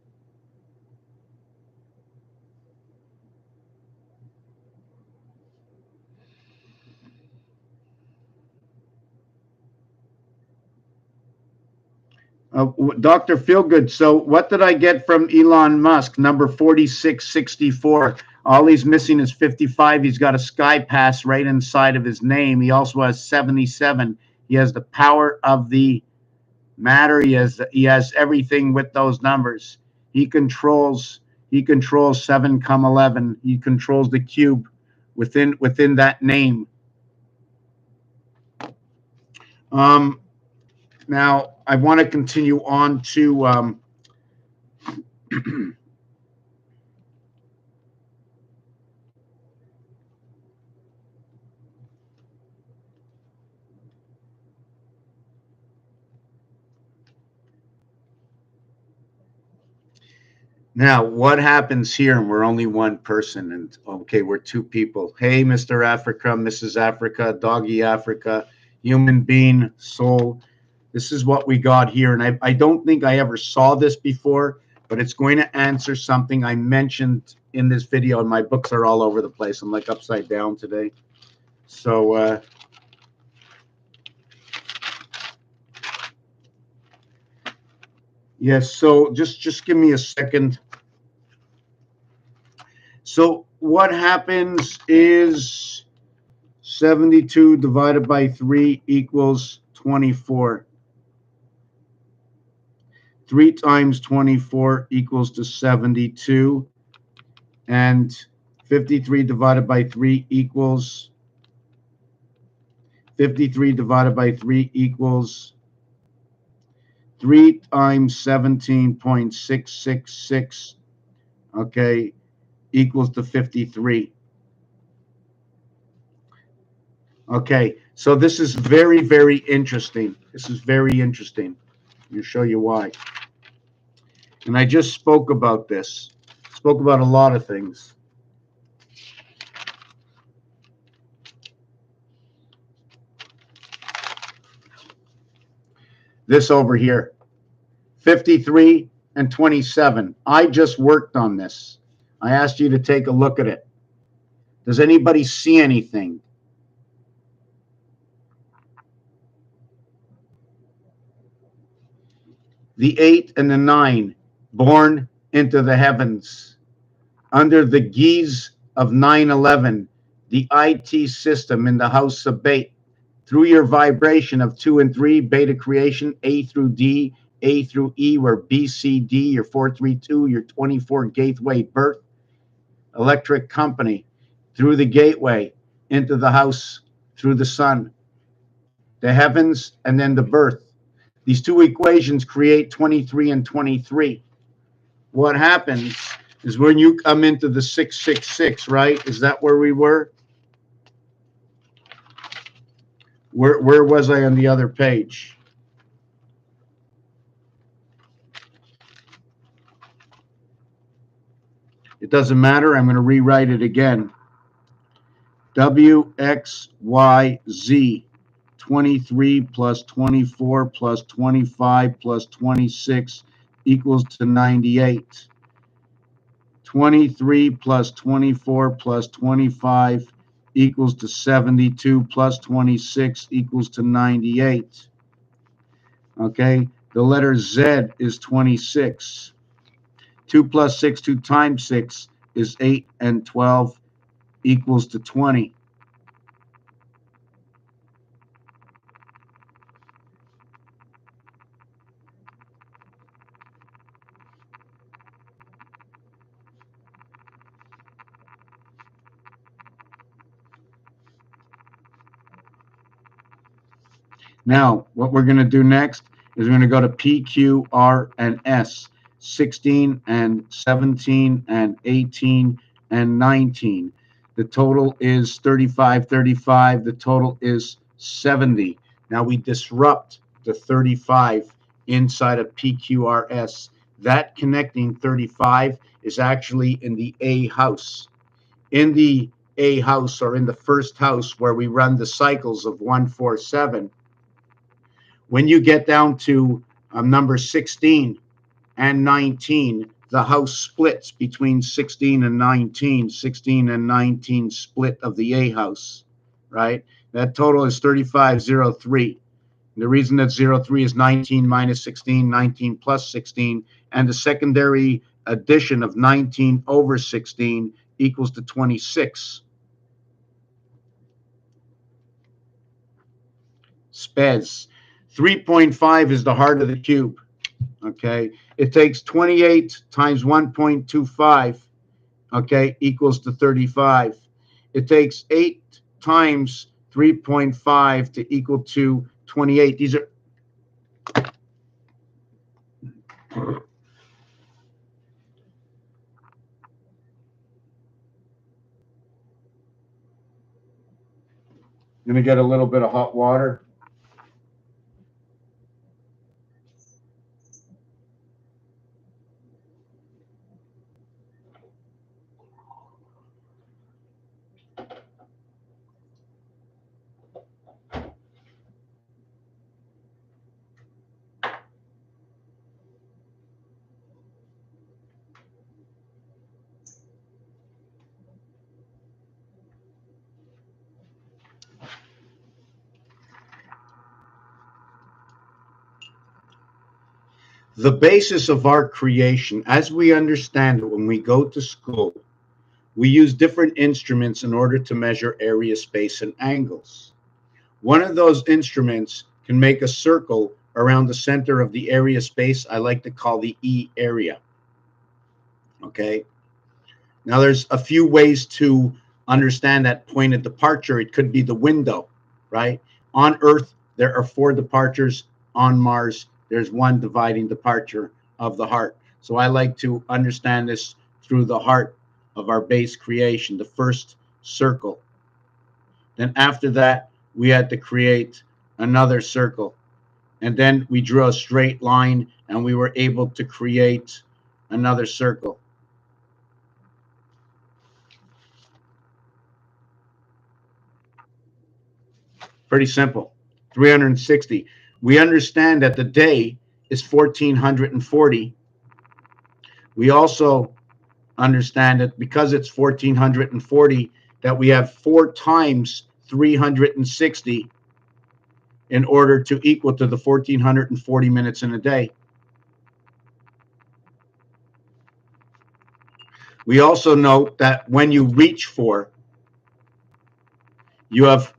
Speaker 1: Dr. Feelgood. So what did I get from Elon Musk? Number 4664. All he's missing is 55. He's got a sky pass right inside of his name. He also has 77. He has the power of the matter. He has everything with those numbers. He controls 7, 11. He controls the cube within that name. Now I want to continue on to now, what happens here? And we're only one person, and okay, we're two people. Hey, Mr. Africa, Mrs. Africa, Doggy Africa, human being, soul. This is what we got here. And I don't think I ever saw this before, but it's going to answer something I mentioned in this video. And my books are all over the place. I'm like upside down today. So, yes, so just give me a second. So what happens is 72 divided by 3 equals 24. 3 times 24 equals to 72. And 53 divided by 3 equals 53 divided by 3 equals 3 times 17.666, okay, equals to 53. Okay, so this is very, very interesting. This is very interesting. Let me show you why. And I just spoke about this. Spoke about a lot of things. This over here, 53 and 27. I just worked on this. I asked you to take a look at it. Does anybody see anything? The 8 and the 9, born into the heavens. Under the guise of 9/11, the IT system in the house of Bait, through your vibration of 2 and 3, beta creation, A through D, A through E, where B, C, D, your 432, your 24 gateway birth, electric company, through the gateway, into the house, through the sun, the heavens, and then the birth. These two equations create 23 and 23. What happens is when you come into the 666, right? Is that where we were? Where was I on the other page? It doesn't matter. I'm going to rewrite it again. W, X, Y, Z. 23 plus 24 plus 25 plus 26 equals to 98. 23 plus 24 plus 25 equals to 72 plus 26 equals to 98. Okay, the letter Z is 26. 2 plus 6, 2 times 6 is 8, and 12 equals to 20. Now, what we're going to do next is we're going to go to P, Q, R, and S, 16 and 17 and 18 and 19. The total is 35, 35. The total is 70. Now we disrupt the 35 inside of PQRS. That connecting 35 is actually in the A house. In the A house, or in the first house where we run the cycles of 1, 4, 7, when you get down to number 16 and 19, the house splits between 16 and 19. 16 and 19 split of the A house, right? That total is 3503. The reason that 03 is 19 minus 16, 19 plus 16, and the secondary addition of 19 over 16 equals to 26. Spez. 3.5 is the heart of the cube. Okay, it takes 28 times 1.25, okay, equals to 35. it takes 8 times 3.5 to equal to 28. These are going to get a little bit of hot water. The basis of our creation, as we understand it when we go to school, we use different instruments in order to measure area, space, and angles. One of those instruments can make a circle around the center of the area space I like to call the E area. Okay. Now there's a few ways to understand that point of departure. It could be the window, right? On Earth, there are 4 departures. On Mars, there's 1 dividing departure of the heart. So I like to understand this through the heart of our base creation, the first circle. Then after that, we had to create another circle. And then we drew a straight line and we were able to create another circle. Pretty simple. 360. We understand that the day is 1440. We also understand that because it's 1440, that we have 4 times 360 in order to equal to the 1440 minutes in a day. We also note that when you reach 4, you have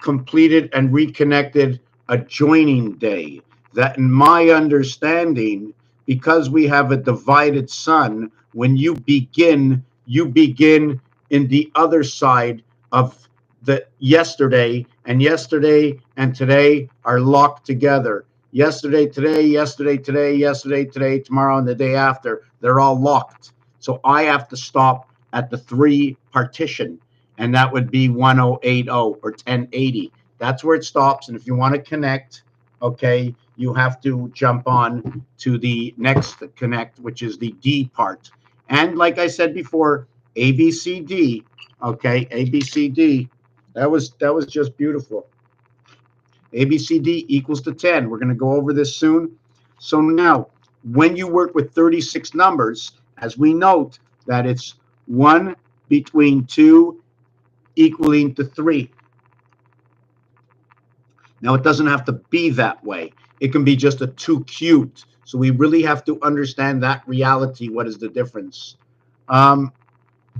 Speaker 1: completed and reconnected a joining day. That, in my understanding, because we have a divided sun, when you begin in the other side of the yesterday, and yesterday and today are locked together. Yesterday, today, yesterday, today, yesterday, today, tomorrow, and the day after, they're all locked. So I have to stop at the 3 partition, and that would be 1080 or 1080. That's where it stops. And if you want to connect, okay, you have to jump on to the next connect, which is the D part. And like I said before, ABCD, okay, ABCD, that was just beautiful. ABCD equals to 10. We're going to go over this soon. So now, when you work with 36 numbers, as we note that it's 1 between 2 equaling to 3. Now, it doesn't have to be that way. It can be just a 2 cubed. So we really have to understand that reality. What is the difference?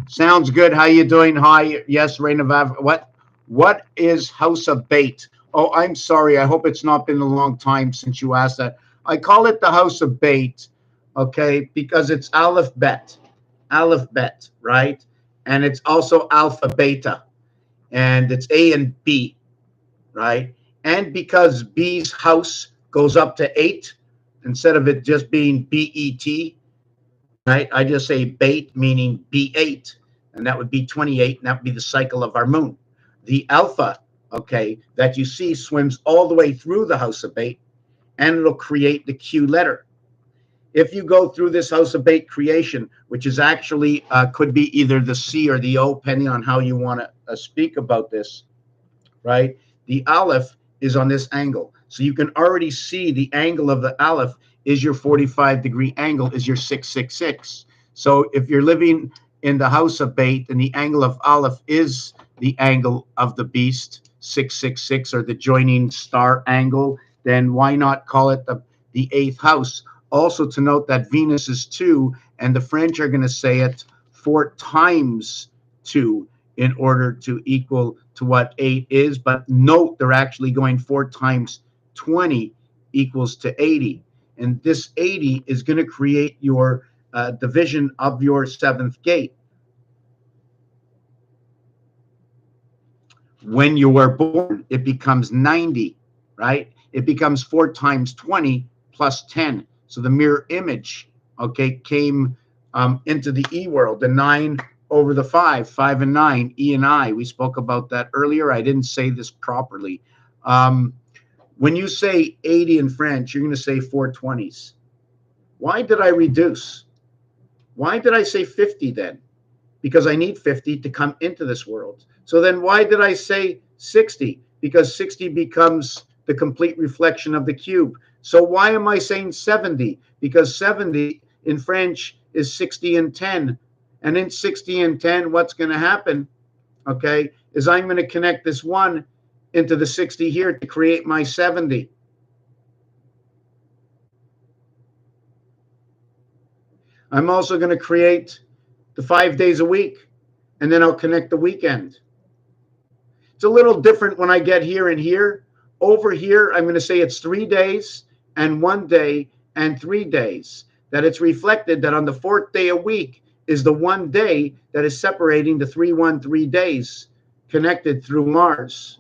Speaker 1: Sounds good. How you doing? Hi. Yes, Rain of Av. What is House of Bait? Oh, I'm sorry. I hope it's not been a long time since you asked that. I call it the House of Bait, okay, because it's alphabet, right? And it's also alpha beta, and it's A and B, right? And because B's house goes up to 8, instead of it just being BET, right? I just say bait, meaning B8, and that would be 28, and that would be the cycle of our moon. The alpha, okay, that you see swims all the way through the House of Bait, and it'll create the Q letter. If you go through this House of Bait creation, which is actually could be either the C or the O, depending on how you want to speak about this, right? The Aleph is on this angle. So you can already see the angle of the Aleph is your 45-degree angle, is your 666. So if you're living in the House of Bait and the angle of Aleph is the angle of the beast, 666, or the joining star angle, then why not call it the 8th house? Also to note that Venus is 2, and the French are going to say it 4 times 2 in order to equal to what 8 is. But note they're actually going 4 times 20 equals to 80. And this 80 is going to create your division of your 7th gate. When you are born, it becomes 90, right? It becomes 4 times 20 plus 10. So the mirror image, okay, came into the E world, the 9 over the 5, 5 and 9, E and I. We spoke about that earlier. I didn't say this properly. When you say 80 in French, you're going to say 420s. Why did I reduce? Why did I say 50 then? Because I need 50 to come into this world. So then why did I say 60? Because 60 becomes the complete reflection of the cube. So why am I saying 70? Because 70 in French is 60 and 10. And in 60 and 10, what's going to happen, okay, is I'm going to connect this 1 into the 60 here to create my 70. I'm also going to create the 5 days a week, and then I'll connect the weekend. It's a little different when I get here and here. Over here, I'm going to say it's 3 days and 1 day and 3 days. That it's reflected that on the 4th day a week is the 1 day that is separating the 313 days connected through Mars.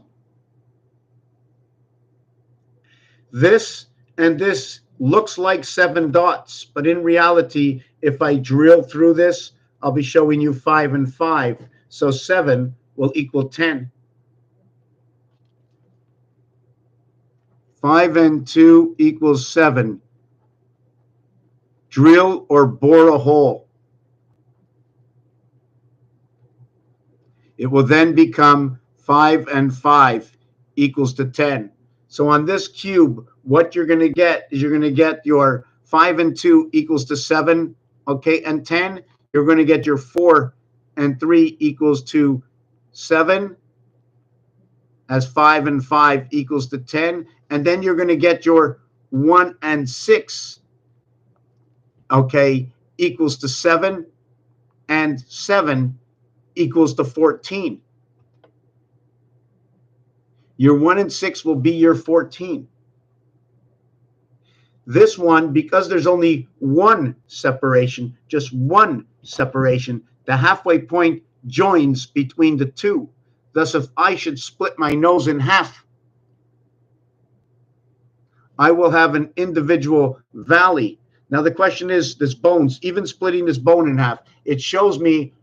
Speaker 1: This and this looks like 7 dots, but in reality, if I drill through this, I'll be showing you 5 and 5. So 7 will equal 10. 5 and 2 equals 7. Drill or bore a hole. It will then become 5 and 5 equals to 10. So on this cube, what you're going to get is you're going to get your 5 and 2 equals to 7, okay, and 10. You're going to get your 4 and 3 equals to 7, as 5 and 5 equals to 10. And then you're going to get your 1 and 6, okay, equals to 7, and 7 equals to 14. Your 1 and 6 will be your 14. This one, because there's only one separation, just one separation, the halfway point joins between the two. Thus, if I should split my nose in half, I will have an individual valley. Now, the question is, this bones, even splitting this bone in half, it shows me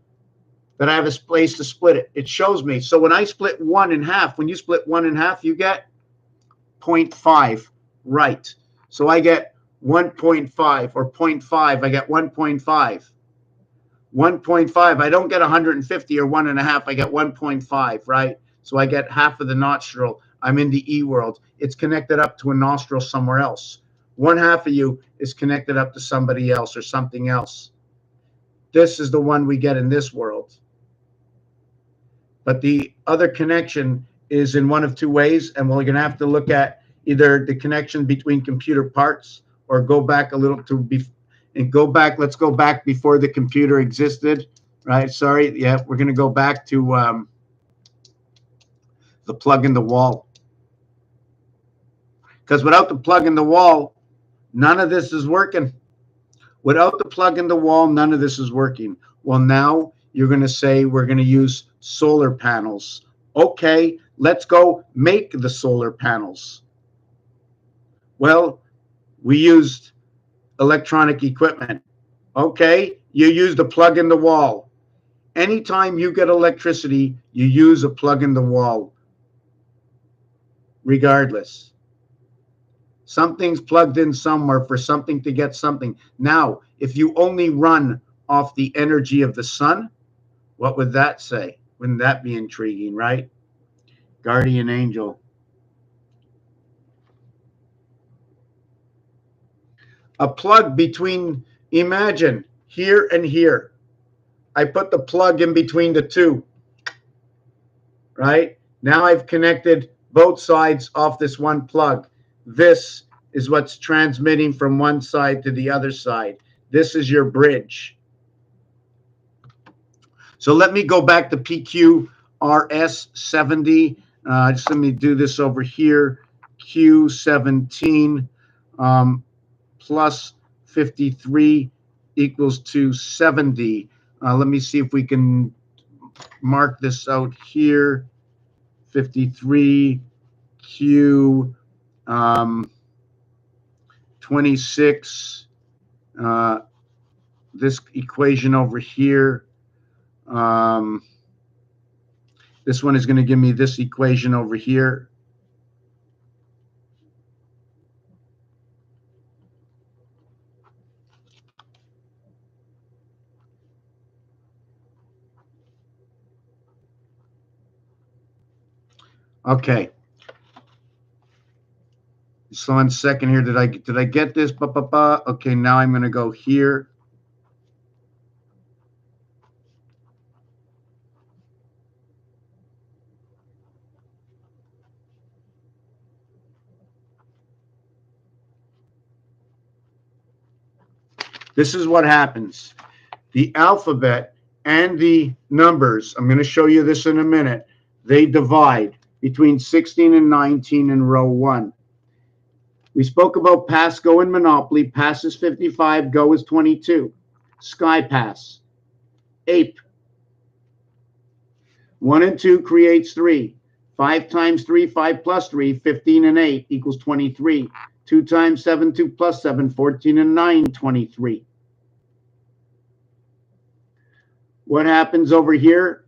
Speaker 1: that I have a place to split it. It shows me. So when I split 1 in half, when you split 1 in half, you get 0.5, right? So I get 1.5 or 0.5. I get 1.5. 1.5. I don't get 150 or 1.5. I get 1.5, right? So I get half of the nostril. I'm in the E world. It's connected up to a nostril somewhere else. 1/2 of you is connected up to somebody else or something else. This is the one we get in this world. But the other connection is in one of 2 ways, and we're going to have to look at either the connection between computer parts or go back a little to and go back. Let's go back before the computer existed, right? Sorry, yeah, we're going to go back to the plug in the wall, because without the plug in the wall, none of this is working. Without the plug in the wall, none of this is working. Well, now you're going to say we're going to use solar panels. Okay, let's go make the solar panels. Well, we used electronic equipment. Okay, you used a plug in the wall. Anytime you get electricity, you use a plug in the wall. Regardless. Something's plugged in somewhere for something to get something. Now, if you only run off the energy of the sun, what would that say? Wouldn't that be intriguing, right? Guardian angel. A plug between, imagine, here and here. I put the plug in between the two, right? Now I've connected both sides off this one plug. This is what's transmitting from one side to the other side. This is your bridge. So let me go back to PQRS 70. Just let me do this over here. Q17 plus 53 equals to 70. Let me see if we can mark this out here. 53, Q, 26, this equation over here. This one is going to give me this equation over here. Okay. So 1 second here. Did I get this? Okay, now I'm going to go here. This is what happens. The alphabet and the numbers, I'm going to show you this in a minute, they divide between 16 and 19 in row 1. We spoke about pass, go, and monopoly. Pass is 55, go is 22. Sky pass. Ape. 1 and 2 creates 3. 5 times 3, 5 plus 3, 15 and 8 equals 23. 2 times 7, 2 plus 7, 14 and 9, 23. What happens over here,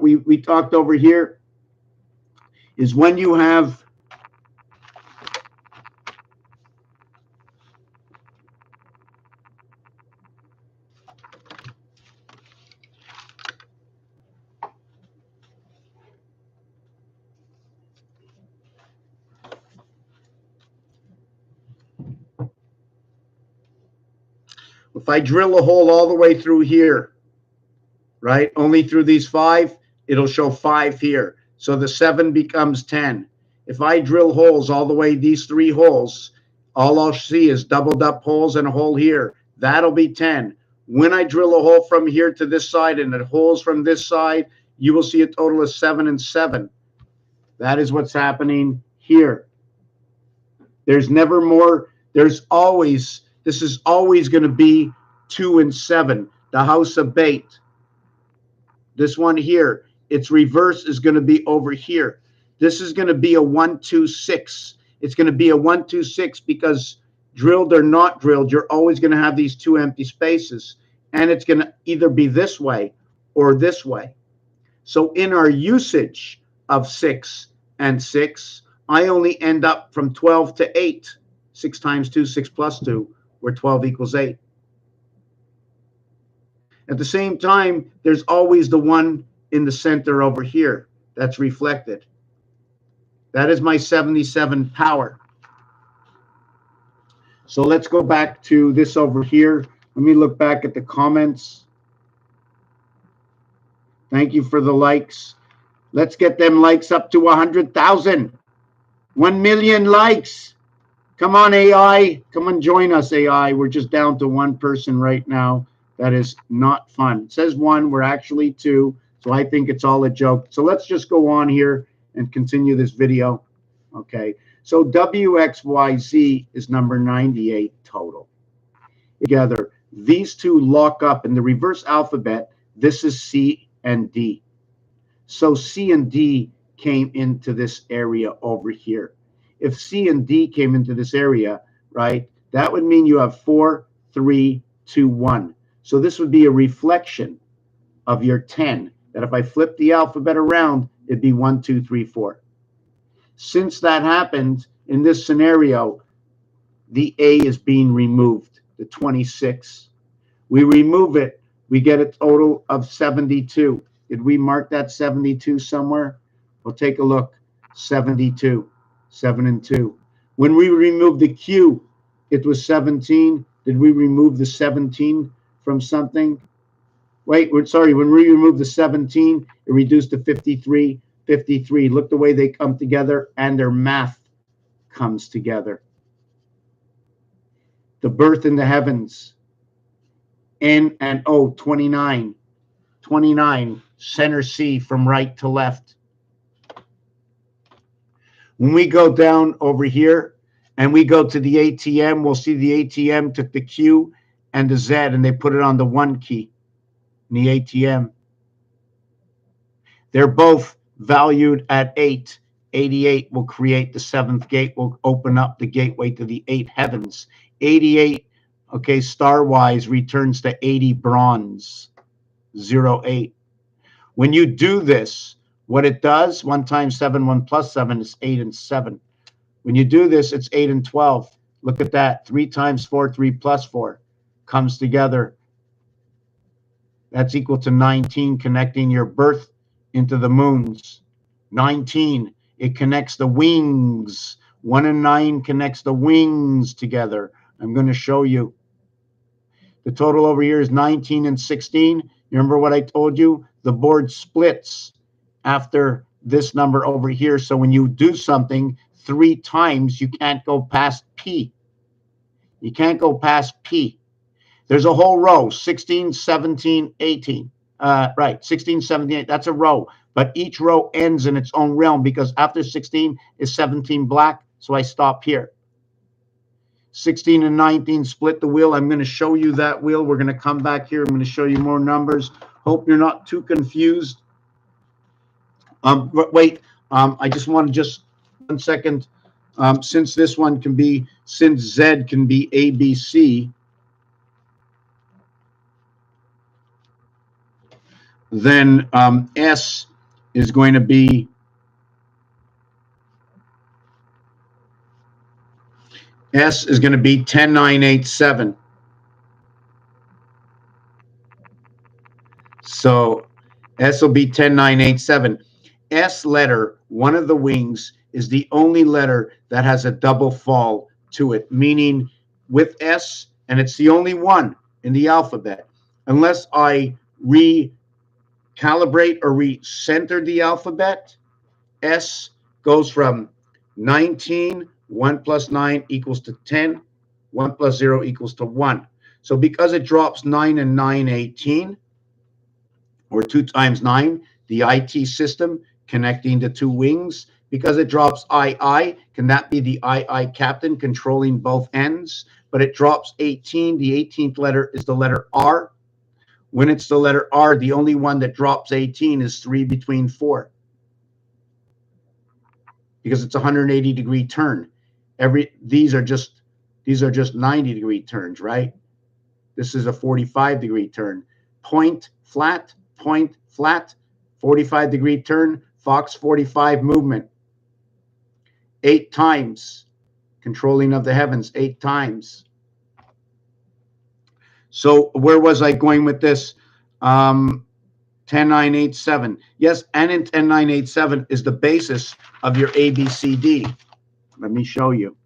Speaker 1: we talked over here, is when you have if I drill a hole all the way through here, right, only through these 5, it'll show 5 here. So the 7 becomes 10. If I drill holes all the way, these 3 holes, all I'll see is doubled up holes and a hole here. That'll be 10. When I drill a hole from here to this side and the holes from this side, you will see a total of 7 and 7. That is what's happening here. There's never more. There's always, this is always going to be 2 and 7. The house of bait. This one here, its reverse is going to be over here. This is going to be a 1, 2, 6. It's going to be a 1, 2, 6 because drilled or not drilled, you're always going to have these 2 empty spaces. And it's going to either be this way or this way. So in our usage of 6 and 6, I only end up from 12 to 8. 6 times 2, 6 plus 2, where 12 equals 8. At the same time, there's always the one in the center over here that's reflected. That is my 77 power. So let's go back to this over here. Let me look back at the comments. Thank you for the likes. Let's get them likes up to 100,000. 1 million likes. Come on, AI. Come and join us, AI. We're just down to 1 person right now. That is not fun. It says 1. We're actually 2. So I think it's all a joke. So let's just go on here and continue this video. Okay. So WXYZ is number 98 total. Together, these 2 lock up in the reverse alphabet. This is C and D. So C and D came into this area over here. If C and D came into this area, right, that would mean you have 4, 3, 2, 1. So this would be a reflection of your 10. That if I flip the alphabet around, it'd be 1, 2, 3, 4. Since that happened in this scenario, the A is being removed, the 26. We remove it, we get a total of 72. Did we mark that 72 somewhere? We'll take a look. 72, 7 and 2. When we removed the Q, it was 17. Did we remove the 17 from something? Wait, sorry, when we removed the 17, it reduced to 53, 53. Look the way they come together and their math comes together. The birth in the heavens. N and O, 29. 29, center C from right to left. When we go down over here and we go to the ATM, we'll see the ATM took the Q and the Z and they put it on the 1 key in the ATM. They're both valued at 8. 88 will create the seventh gate, will open up the gateway to the 8 heavens. 88, okay, star-wise, returns to 80 bronze, 08. When you do this, what it does, 1 times 7, 1 plus 7 is 8 and 7. When you do this, it's 8 and 12. Look at that. 3 times 4, 3 plus 4 comes together. That's equal to 19, connecting your birth into the moons. 19, it connects the wings. 1 and 9 connects the wings together. I'm going to show you. The total over here is 19 and 16. You remember what I told you? The board splits after this number over here. So when you do something 3 times, you can't go past P. You can't go past P. There's a whole row, 16, 17, 18. Right, 16, 17, 18. That's a row. But each row ends in its own realm because after 16 is 17 black. So I stop here. 16 and 19 split the wheel. I'm going to show you that wheel. We're going to come back here. I'm going to show you more numbers. Hope you're not too confused. Wait, I just want to just 1 second. Since this one can be, since Z can be ABC, then S is going to be S is going to be 10987. So S will be 10987. S letter, one of the wings, is the only letter that has a double fall to it, meaning with S, and it's the only one in the alphabet, unless I recalibrate or recenter the alphabet, S goes from 19, 1 plus 9 equals to 10, 1 plus 0 equals to 1. So because it drops 9 and 9, 18, or 2 times 9, the IT system connecting the 2 wings, because it drops II, can that be the II captain controlling both ends? But it drops 18. The 18th letter is the letter R. When it's the letter R, the only one that drops 18 is 3 between 4. Because it's a 180-degree turn. These are just 90-degree turns, right? This is a 45-degree turn. Point, flat, 45-degree turn, Fox 45 movement. 8 times. Controlling of the heavens, 8 times. So where was I going with this? 10987. Yes, and in 10987 is the basis of your ABCD. Let me show you.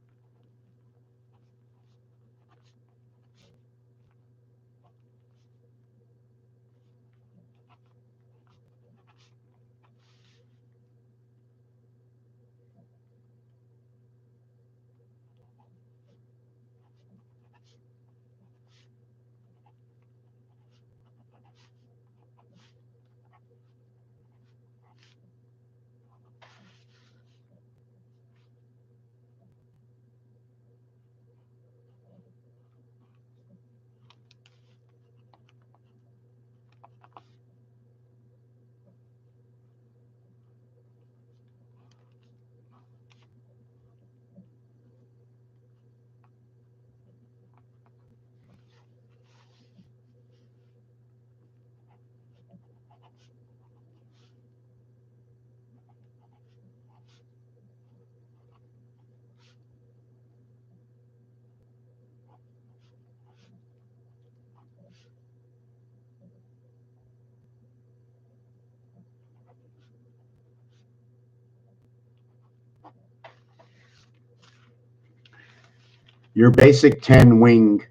Speaker 1: Your basic 10 wing,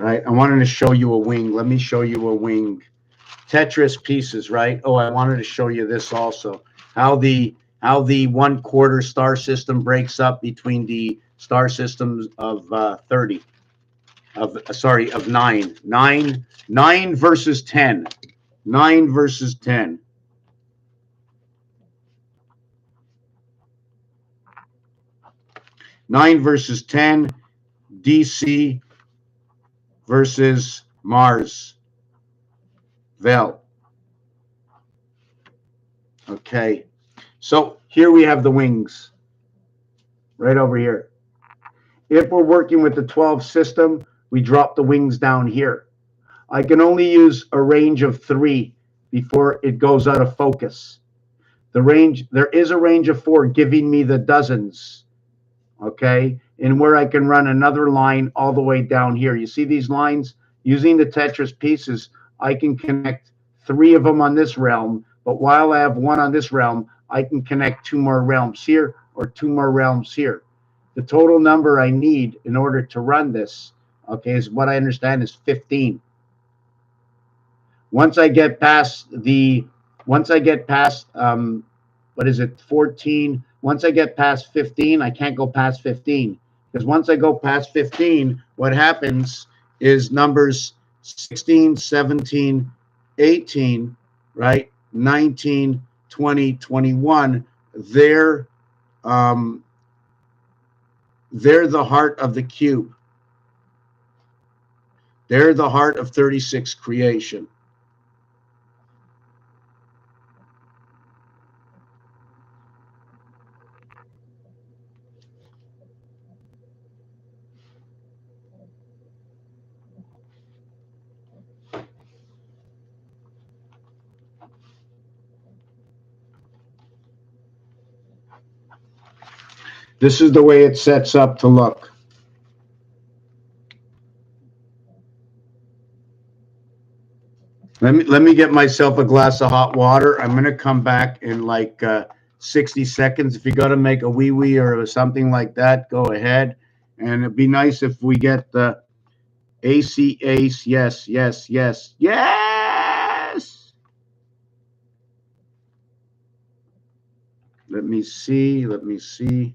Speaker 1: right? I wanted to show you a wing. Let me show you a wing. Tetris pieces, right? Oh, I wanted to show you this also. How the 1/4 star system breaks up between the star systems of 30. Of 9. 9 versus 10. 9 versus 10. Nine versus 10, DC versus Mars. Vel. Okay. So here we have the wings right over here. If we're working with the 12 system, we drop the wings down here. I can only use a range of 3 before it goes out of focus. There is a range of 4 giving me the dozens, okay? And where I can run another line all the way down here. You see these lines? Using the Tetris pieces, I can connect 3 of them on this realm, but while I have 1 on this realm, I can connect 2 more realms here or 2 more realms here. The total number I need in order to run this, okay, is what I understand is 15. Once I get past what is it, 14? Once I get past 15, I can't go past 15. Because once I go past 15, what happens is numbers 16, 17, 18, right? 19, 20, 21, they're the heart of the cube. They're the heart of 36 creation. This is the way it sets up to look. Let me get myself a glass of hot water. I'm going to come back in like 60 seconds. If you got to make a wee wee or something like that, go ahead. And it'd be nice if we get the AC ace. Yes, yes, yes, yes. Let me see. Let me see.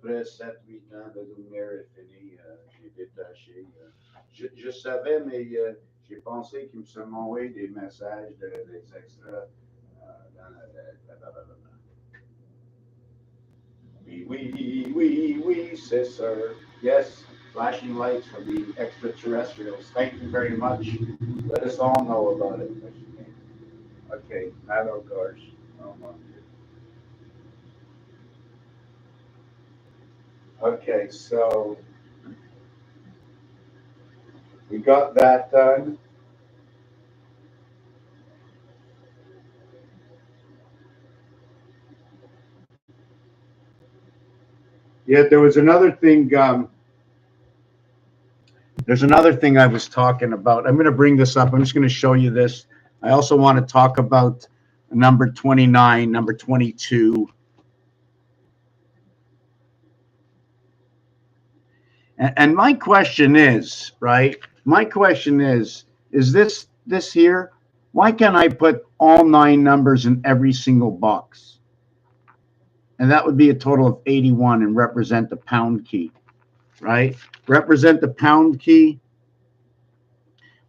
Speaker 1: Après 7-8 ans de lumière est fini, j'ai détaché. Je savais, mais j'ai pensé qu'il me se m'envoyait des messages, des extras dans la. Oui, oui, oui, oui, c'est sir. Yes, flashing lights for the extraterrestrials. Thank you very much. Let us all know about it. Okay, Nano Cars. Oh, my. Okay, so we got that done. Yeah, there was another thing. There's another thing I was talking about. I'm going to bring this up. I'm just going to show you this. I also want to talk about number 29, number 22. And my question is, right? My question is this here? Why can't I put all 9 numbers in every single box? And that would be a total of 81 and represent the pound key, right? Represent the pound key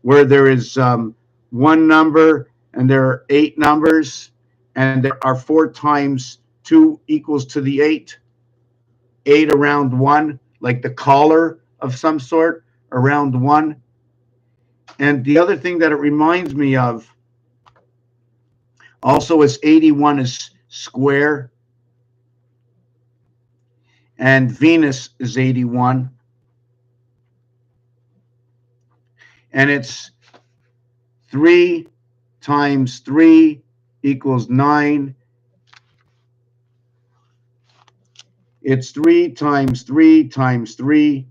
Speaker 1: where there is 1 number and there are 8 numbers and there are 4 times 2 equals to the 8. 8 around 1, like the collar of some sort around 1. And the other thing that it reminds me of also is 81 is square and Venus is 81. And it's 3 times 3 equals 9. It's 3 times 3 times 3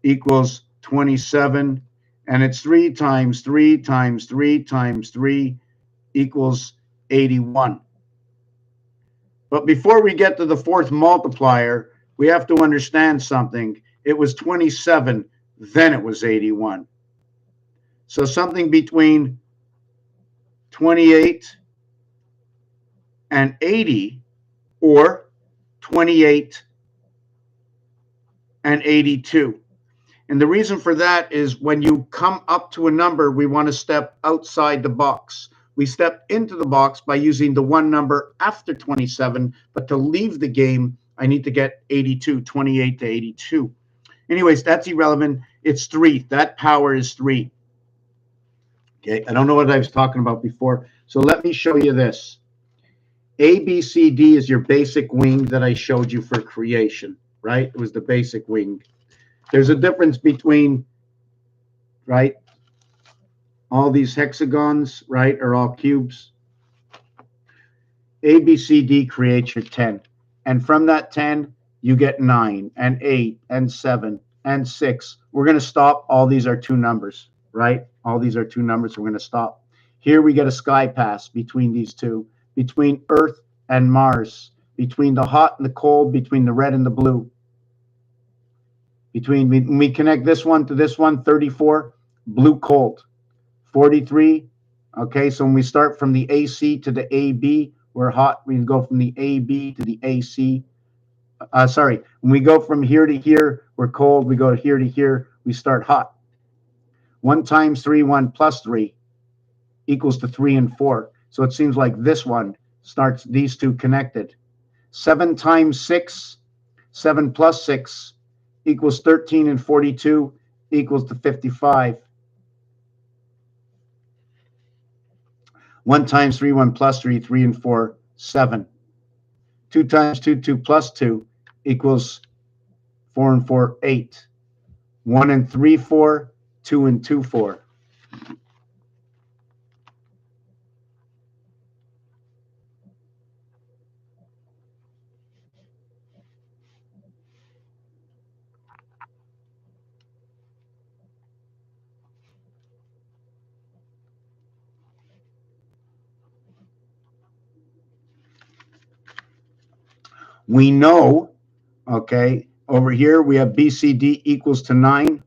Speaker 1: equals 27. And it's 3 times 3 times 3 times 3 equals 81. But before we get to the 4th multiplier, we have to understand something. It was 27, then it was 81. So something between 28 and 80, or 28 and 82. And the reason for that is when you come up to a number, we want to step outside the box. We step into the box by using the one number after 27, but to leave the game, I need to get 82, 28 to 82. Anyways, that's irrelevant. It's 3. That power is 3. Okay, I don't know what I was talking about before. So let me show you this. A, B, C, D is your basic wing that I showed you for creation, right? It was the basic wing. There's a difference between, right, all these hexagons, right, are all cubes. A, B, C, D creates your 10. And from that 10, you get 9 and 8 and 7 and 6. We're going to stop. All these are 2 numbers, right? All these are 2 numbers. We're going to stop. Here we get a sky pass between these 2, between Earth and Mars, between the hot and the cold, between the red and the blue. Between, when we connect this one to this one, 34, blue cold. 43, okay, so when we start from the AC to the AB, we're hot. We go from the AB to the AC. Sorry, when we go from here to here, we're cold. We go here to here, we start hot. 1 times 3, 1 plus 3 equals to 3 and 4. So it seems like this one starts these 2 connected. 7 times 6, 7 plus 6 equals 13 and 42 equals to 55. 1 times 3, 1 plus 3, 3 and 4, 7. 2 times 2, 2 plus 2 equals 4 and 4, 8. 1 and 3, 4, 2 and 2, 4. We know, okay, over here we have BCD equals to 9,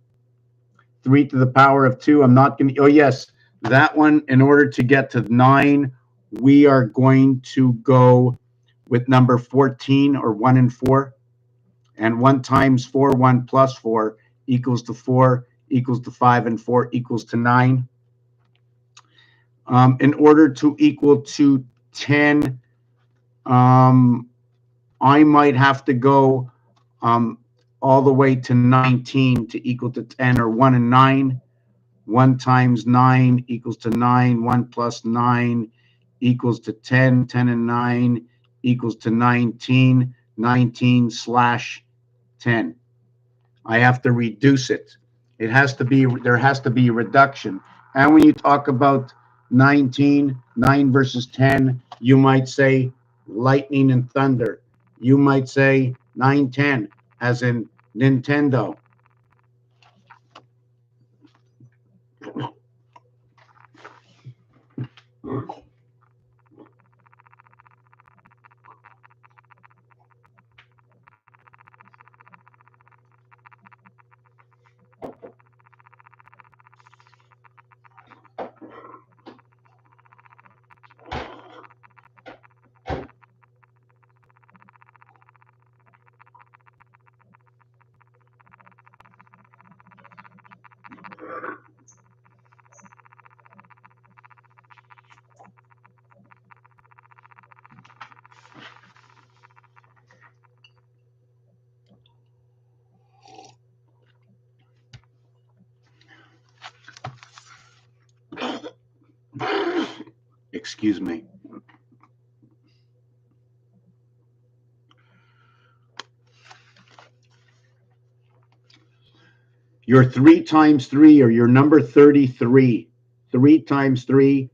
Speaker 1: 3 to the power of 2. I'm not going to, oh yes, that one, in order to get to 9, we are going to go with number 14 or 1 and 4. And 1 times 4, 1 plus 4 equals to 4, equals to 5, and 4 equals to 9. In order to equal to 10, I might have to go all the way to 19 to equal to 10, or 1 and 9. 1 times 9 equals to 9. 1 plus 9 equals to 10. 10 and 9 equals to 19. 19 slash 10. I have to reduce it. It has to be, there has to be a reduction. And when you talk about 19, 9 versus 10, you might say lightning and thunder. You might say 910, as in Nintendo. Excuse me. Your 3 times 3, or your number 33. 3 times 3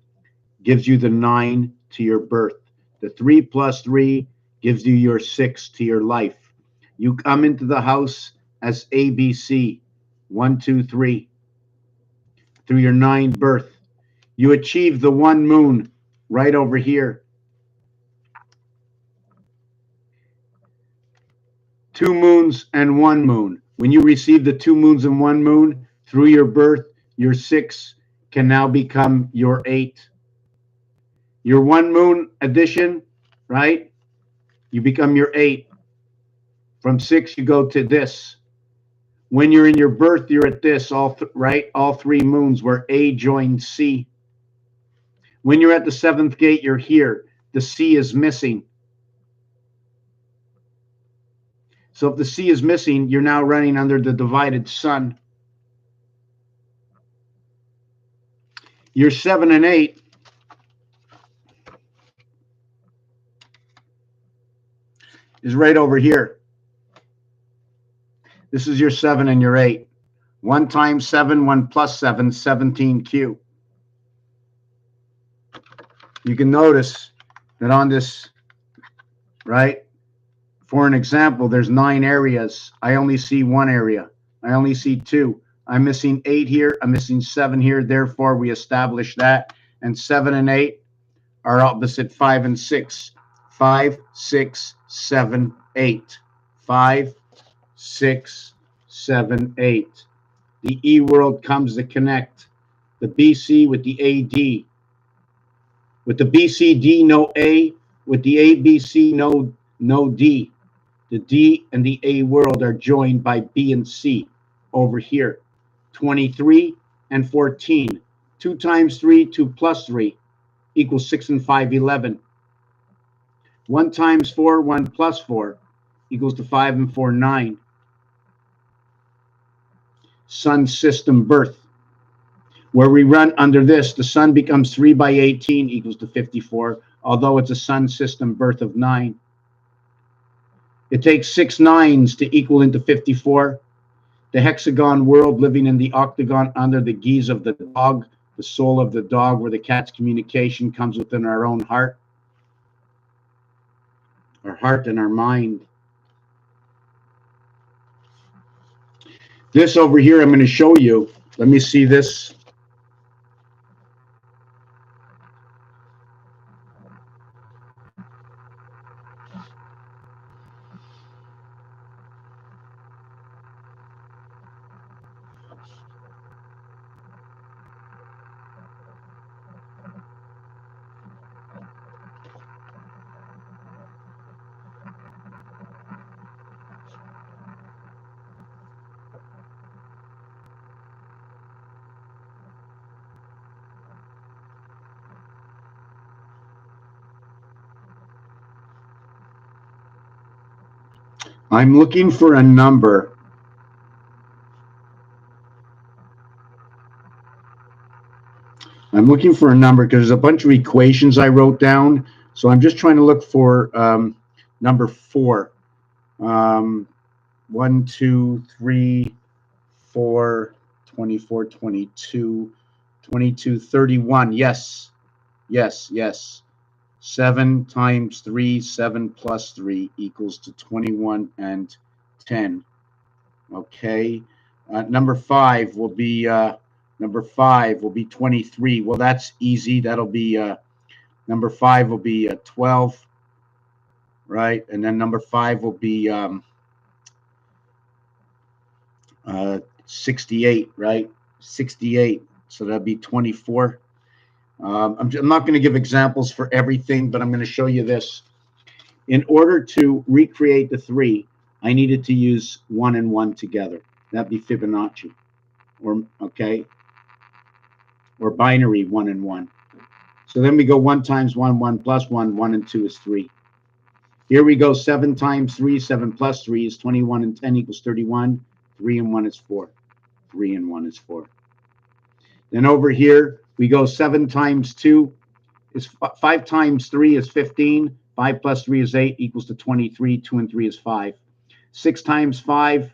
Speaker 1: gives you the 9 to your birth. The 3 plus 3 gives you your 6 to your life. You come into the house as ABC, 1, 2, 3, through your 9 birth. You achieve the 1 moon right over here. 2 moons and 1 moon. When you receive the 2 moons and 1 moon through your birth, your 6 can now become your 8. Your 1 moon addition, right? You become your 8. From 6, you go to this. When you're in your birth, you're at this, right? All three moons where A joins C. When you're at the seventh gate, you're here. The C is missing. So if the C is missing, you're now running under the divided sun. Your 7 and 8 is right over here. This is your 7 and your 8. 1 times 7, 1 plus 7, 17Q. You can notice that on this, right, for an example, there's 9 areas. I only see 1 area. I only see 2. I'm missing 8 here. I'm missing 7 here. Therefore, we establish that. And 7 and 8 are opposite 5 and 6. 5, 6, 7, 8. 5, 6, 7, 8. The E world comes to connect. The BC with the AD. With the BCD, no A. With the ABC, no D. The D and the A world are joined by B and C over here. 23 and 14. 2 times 3, 2 plus 3 equals 6 and 5, 11. 1 times 4, 1 plus 4 equals to 5 and 4, 9. Sun system birth. Where we run under this, the sun becomes 3 by 18 equals to 54, although it's a sun system birth of 9. It takes 6 nines to equal into 54. The hexagon world living in the octagon under the gaze of the dog, the soul of the dog, where the cat's communication comes within our own heart and our mind. This over here, I'm going to show you. Let me see this. I'm looking for a number. I'm looking for a number because there's a bunch of equations I wrote down. So I'm just trying to look for number 4. 1, 2, 3, 4, 24, 22, 22, 31. Yes, yes, yes. 7 times 3, 7 plus 3 equals to 21 and 10. Okay. Number 5 will be 23. Well, that's easy. That'll be number 5 will be 12, right? And then number 5 will be 68, right? 68. So that'll be 24. I'm not going to give examples for everything, but I'm going to show you this. In order to recreate the 3, I needed to use 1 and 1 together. That'd be Fibonacci, or or binary 1 and 1. So then we go 1 times 1, 1 plus 1, 1 and 2 is 3. Here we go 7 times 3, 7 plus 3 is 21 and 10 equals 31. 3 and 1 is 4. 3 and 1 is 4. Then over here we go 7 times 2 is 5 times 3 is 15. 5 plus 3 is 8 equals to 23. 2 and 3 is 5. 6 times 5,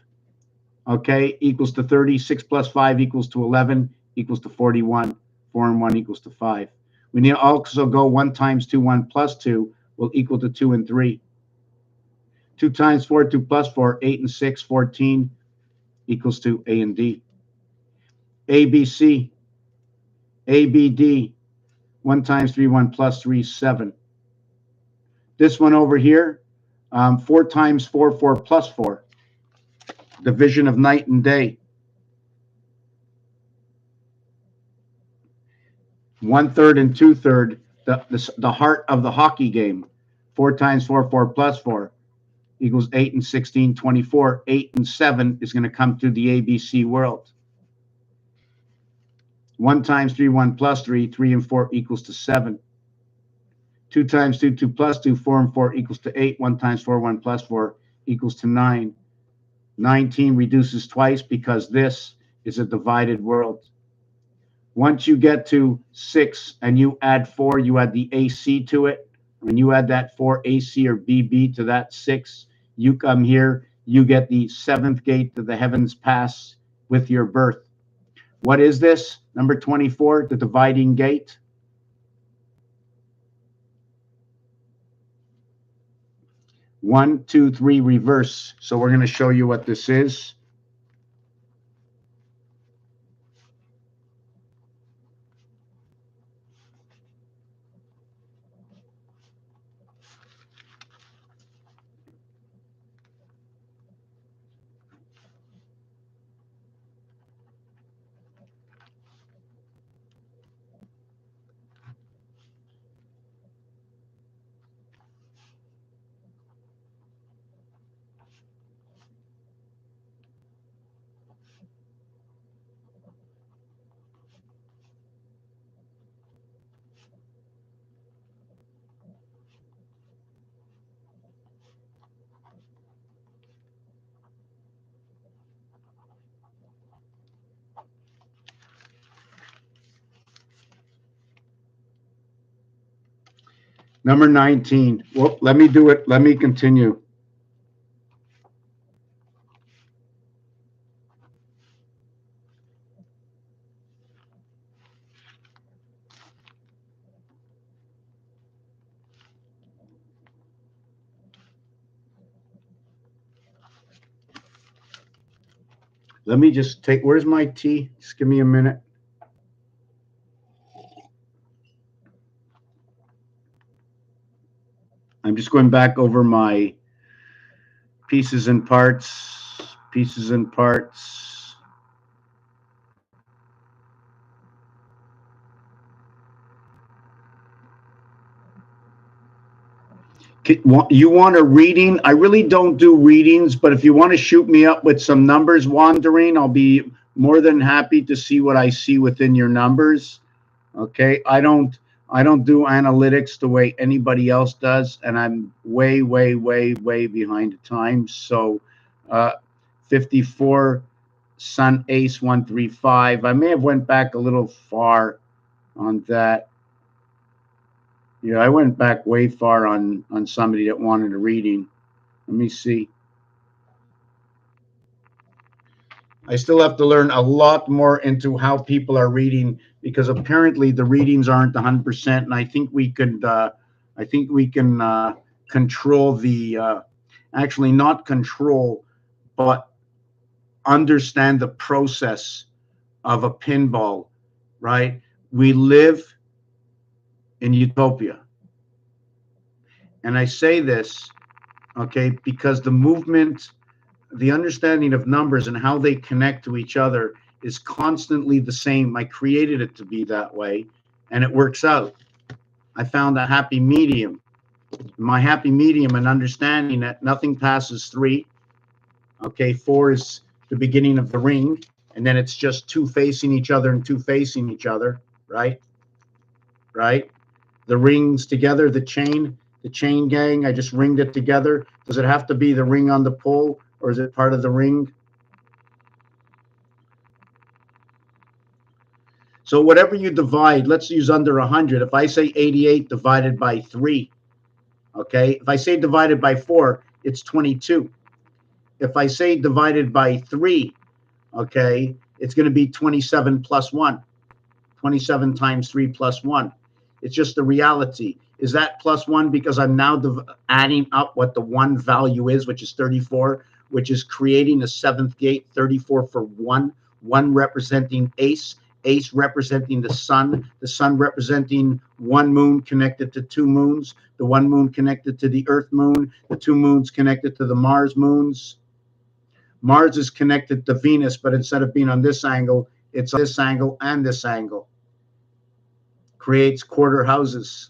Speaker 1: okay, equals to 30. 6 plus 5 equals to 11, equals to 41. 4 and 1 equals to 5. We need to also go 1 times 2, 1 plus 2 will equal to 2 and 3. 2 times 4, 2 plus 4, 8 and 6, 14 equals to A and D. ABC, ABD, 1 times 3, 1 plus 3, 7. This one over here, 4 times 4, 4 plus 4. Division of night and day. 1/3 and 2/3, the heart of the hockey game. 4 times 4, 4 plus 4 equals 8 and 16, 24. 8 and 7 is going to come through the ABC world. 1 times 3, 1 plus 3, 3 and 4 equals to 7. 2 times 2, 2 plus 2, 4 and 4 equals to 8. 1 times 4, 1 plus 4 equals to 9. 19 reduces twice because this is a divided world. Once you get to 6 and you add 4, you add the AC to it. When you add that 4 AC or BB to that 6, you come here, you get the 7th gate to the heavens pass with your birth. What is this? Number 24, the dividing gate. One, two, three, reverse. So we're going to show you what this is. Number 19. Well, let me do it. Let me continue. Let me just take, where's my tea? Just give me a minute. I'm just going back over my pieces and parts, pieces and parts. You want a reading? I really don't do readings, but if you want to shoot me up with some numbers wandering, I'll be more than happy to see what I see within your numbers. Okay, I don't do analytics the way anybody else does, and I'm way behind the times. So 54 Sun Ace 135. I may have went back a little far on that. Yeah, I went back way far on somebody that wanted a reading. Let me see. I still have to learn a lot more into how people are reading, because apparently the readings aren't 100%, and I think we can control the actually not control, but understand the process of a pinball, right? We live in utopia. And I say this, okay, because the movement, the understanding of numbers and how they connect to each other is constantly the same. I created it to be that way, and it works out. I found a happy medium. My happy medium and understanding that nothing passes 3. Okay, 4 is the beginning of the ring, and then it's just 2 facing each other and 2 facing each other, right? Right? The rings together, the chain gang, I just ringed it together. Does it have to be the ring on the pole, or is it part of the ring? So whatever you divide, let's use under 100. If I say 88 divided by 3, okay? If I say divided by 4, it's 22. If I say divided by 3, okay, it's going to be 27 plus 1. 27 times 3 plus 1. It's just the reality. Is that plus 1 because I'm now adding up what the 1 value is, which is 34, which is creating a 7th gate, 34 for 1, 1 representing ace, ace representing the sun representing 1 moon connected to 2 moons, the 1 moon connected to the Earth moon, the 2 moons connected to the Mars moons. Mars is connected to Venus, but instead of being on this angle, it's on this angle and this angle. Creates quarter houses.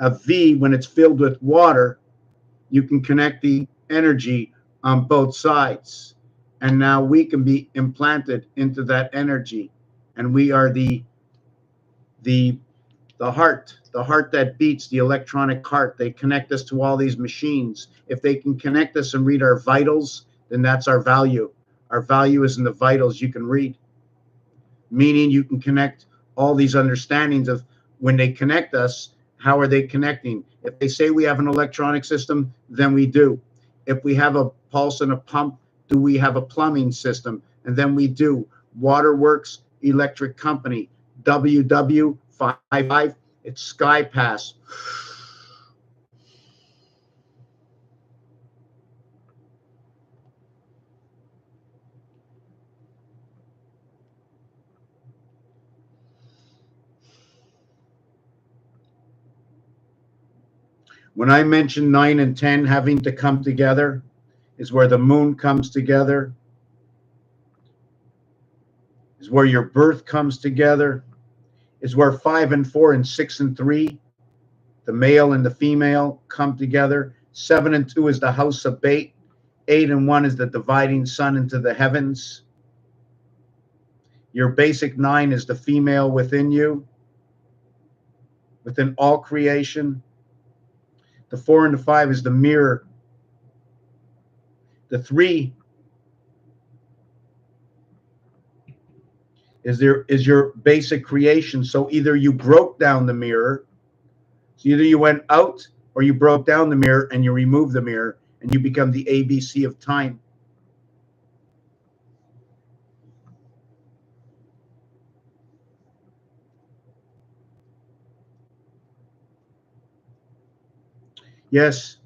Speaker 1: A V, when it's filled with water, you can connect the energy on both sides. And now we can be implanted into that energy. And we are the the heart that beats, the electronic heart. They connect us to all these machines. If they can connect us and read our vitals, then that's our value. Our value is in the vitals you can read, meaning you can connect all these understandings of when they connect us, how are they connecting? If they say we have an electronic system, then we do. If we have a pulse and a pump, do we have a plumbing system? And then we do. Waterworks Electric Company, WW55, it's Sky Pass. When I mention 9 and 10 having to come together, is where the moon comes together, is where your birth comes together, is where 5 and 4 and 6 and 3, the male and the female, come together. 7 and 2 is the house of bait. 8 and 1 is the dividing sun into the heavens. Your basic 9 is the female within you, within all creation. The 4 and the 5 is the mirror. The 3 is your basic creation. So either you broke down the mirror, so either you went out or you broke down the mirror and you removed the mirror and you become the ABC of time. Yes,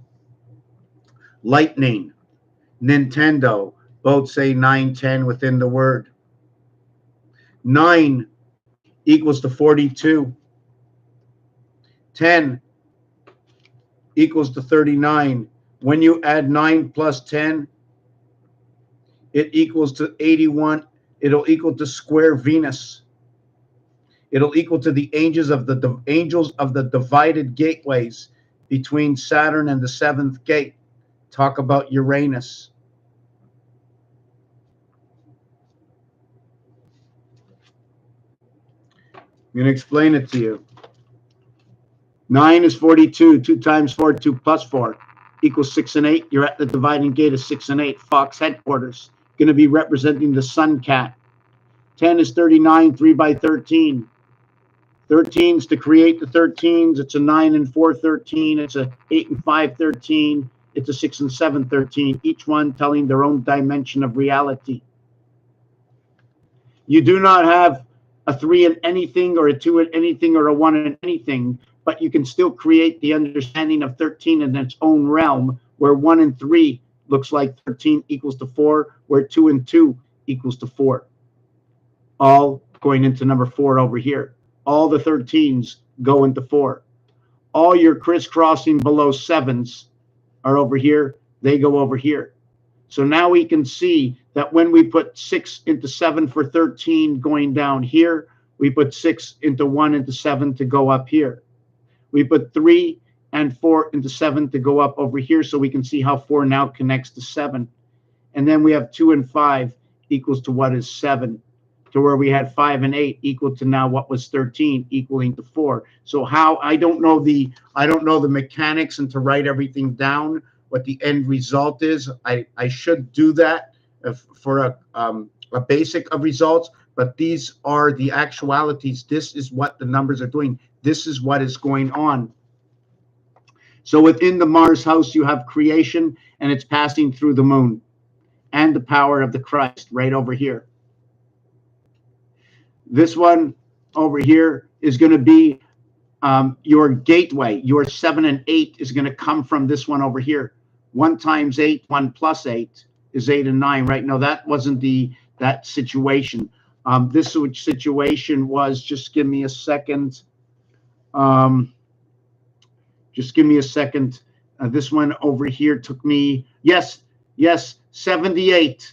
Speaker 1: lightning, Nintendo, both say 9, 10 within the word. 9 equals to 42. 10 equals to 39. When you add 9 plus 10, it equals to 81. It'll equal to square Venus. It'll equal to the angels of the divided gateways between Saturn and the 7th gate. Talk about Uranus. I'm going to explain it to you. 9 is 42. 2 times 4, 2 plus 4 equals 6 and 8. You're at the dividing gate of 6 and 8. Fox headquarters. Going to be representing the sun cat. 10 is 39, 3 by 13. 13s to create the 13s. It's a 9 and 4 13. It's a 8 and 5 13. It's a 6 and 7 13. Each one telling their own dimension of reality. You do not have a 3 in anything or a 2 in anything or a 1 in anything, but you can still create the understanding of 13 in its own realm, where 1 and 3 looks like 13 equals to 4, where 2 and 2 equals to 4. All going into number 4 over here. All the 13s go into 4. All your crisscrossing below 7s are over here. They go over here. So now we can see that when we put 6 into 7 for 13 going down here, we put 6 into 1 into 7 to go up here. We put 3 and 4 into 7 to go up over here, so we can see how 4 now connects to 7. And then we have 2 and 5 equals to what is 7, to where we had 5 and 8 equal to now what was 13 equaling to 4. So how I don't know the mechanics and to write everything down, what the end result is. I should do that for a basic of results, but these are the actualities. This is what the numbers are doing. This is what is going on. So within the Mars house, you have creation, and it's passing through the moon and the power of the Christ right over here. This one over here is going to be your gateway. Your 7 and 8 is going to come from this one over here. 1 times 8, 1 plus 8 is 8 and 9, right? No, that wasn't that situation. This situation was, just give me a second. Just give me a second. This one over here took me, yes, 78.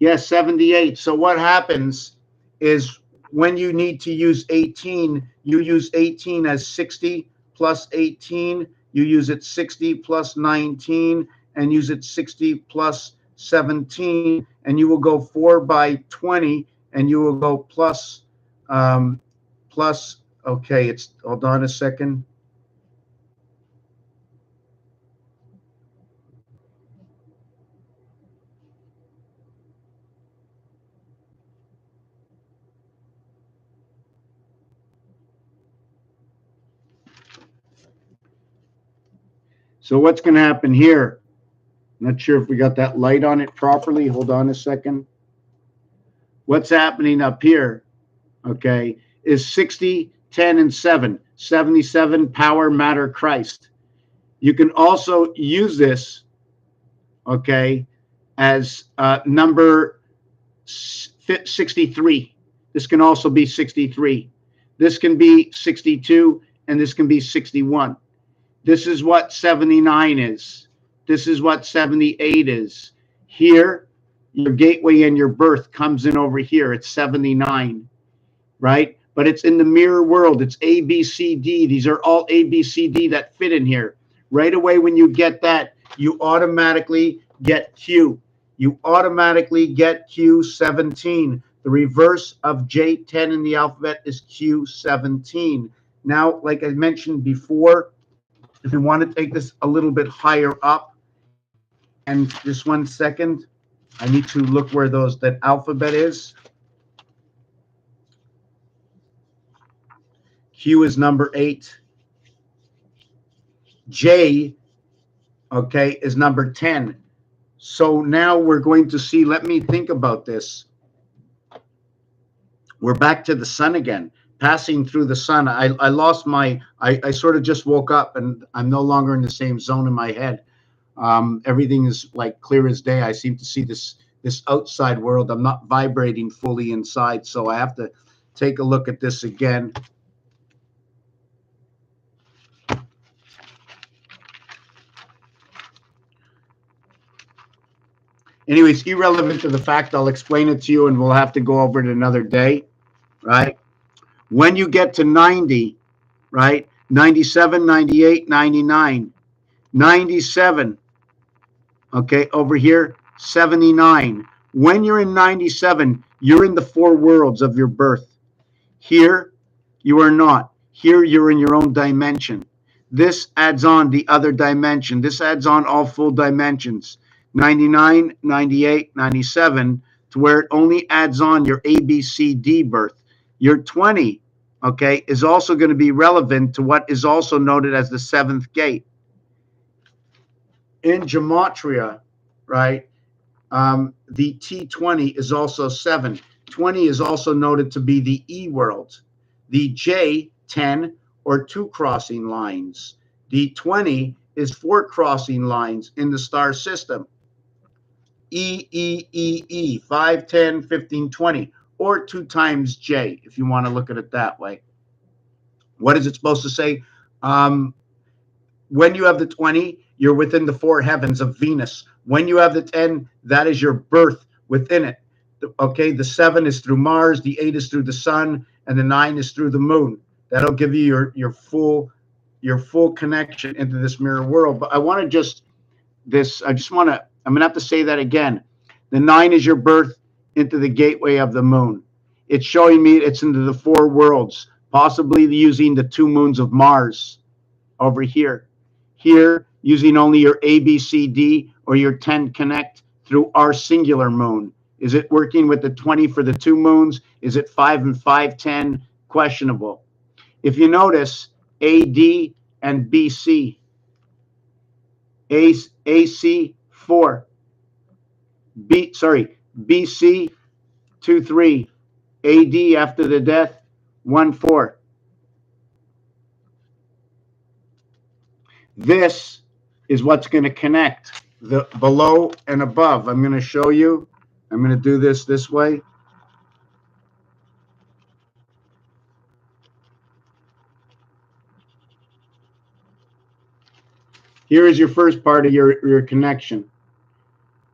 Speaker 1: Yes, 78. So what happens is when you need to use 18, you use 18 as 60 plus 18, you use it 60 plus 19, and use it 60 plus 17, and you will go 4 by 20, and you will go plus, okay, hold on a second. So what's going to happen here? Not sure if we got that light on it properly. Hold on a second. What's happening up here, okay, is 60, 10, and 7. 77, power, matter, Christ. You can also use this, okay, as number 63. This can also be 63. This can be 62, and this can be 61. This is what 79 is. This is what 78 is. Here, your gateway and your birth comes in over here. It's 79, right? But it's in the mirror world. It's A, B, C, D. These are all A, B, C, D that fit in here. Right away, when you get that, you automatically get Q. You automatically get Q17. The reverse of J10 in the alphabet is Q17. Now, like I mentioned before, if you want to take this a little bit higher up, and just 1 second, I need to look where that alphabet is. Q is number 8. J, okay, is number 10. So now we're going to see, let me think about this. We're back to the sun again, passing through the sun. I lost I sort of just woke up and I'm no longer in the same zone in my head. Everything is like clear as day. I seem to see this outside world. I'm not vibrating fully inside, so I have to take a look at this again. Anyways, irrelevant to the fact, I'll explain it to you, and we'll have to go over it another day, right? When you get to 90, right, 97, 98, 99, 97, okay, over here, 79. When you're in 97, you're in the 4 worlds of your birth. Here, you are not. Here, you're in your own dimension. This adds on the other dimension. This adds on all full dimensions. 99, 98, 97, to where it only adds on your A, B, C, D birth. Your 20, okay, is also going to be relevant to what is also noted as the 7th gate. In gematria, right, the T20 is also 7. 20 is also noted to be the E world. The J10 or 2 crossing lines. The 20 is 4 crossing lines in the star system. E, 5, 10, 15, 20, or 2 times J, if you want to look at it that way. What is it supposed to say? When you have the 20, you're within the 4 heavens of Venus. When you have the 10, that is your birth within it. Okay, the 7 is through Mars, the 8 is through the sun, and the 9 is through the moon. That'll give you your full connection into this mirror world. But I want to I'm gonna have to say that again. The 9 is your birth into the gateway of the moon. It's showing me it's into the 4 worlds, possibly using the 2 moons of Mars over here. Here, using only your A, B, C, D, or your 10 connect through our singular moon. Is it working with the 20 for the 2 moons? Is it 5 and 5, 10? Questionable. If you notice, AD and BC, AC 4, BC 2, 3, AD after the death 1, 4. This is what's going to connect the below and above. I'm going to show you. I'm going to do this way. Here is your first part of your connection.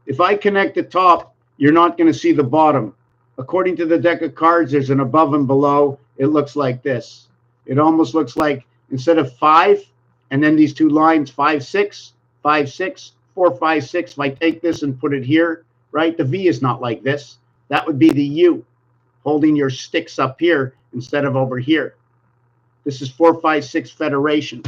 Speaker 1: If I connect the top, you're not going to see the bottom. According to the deck of cards, there's an above and below. It looks like this. It almost looks like instead of 5, and then these two lines, 5, 6, 5, 6, 4, 5, 6. If I take this and put it here, right, the V is not like this. That would be the U, holding your sticks up here instead of over here. This is 4, 5, 6 federation.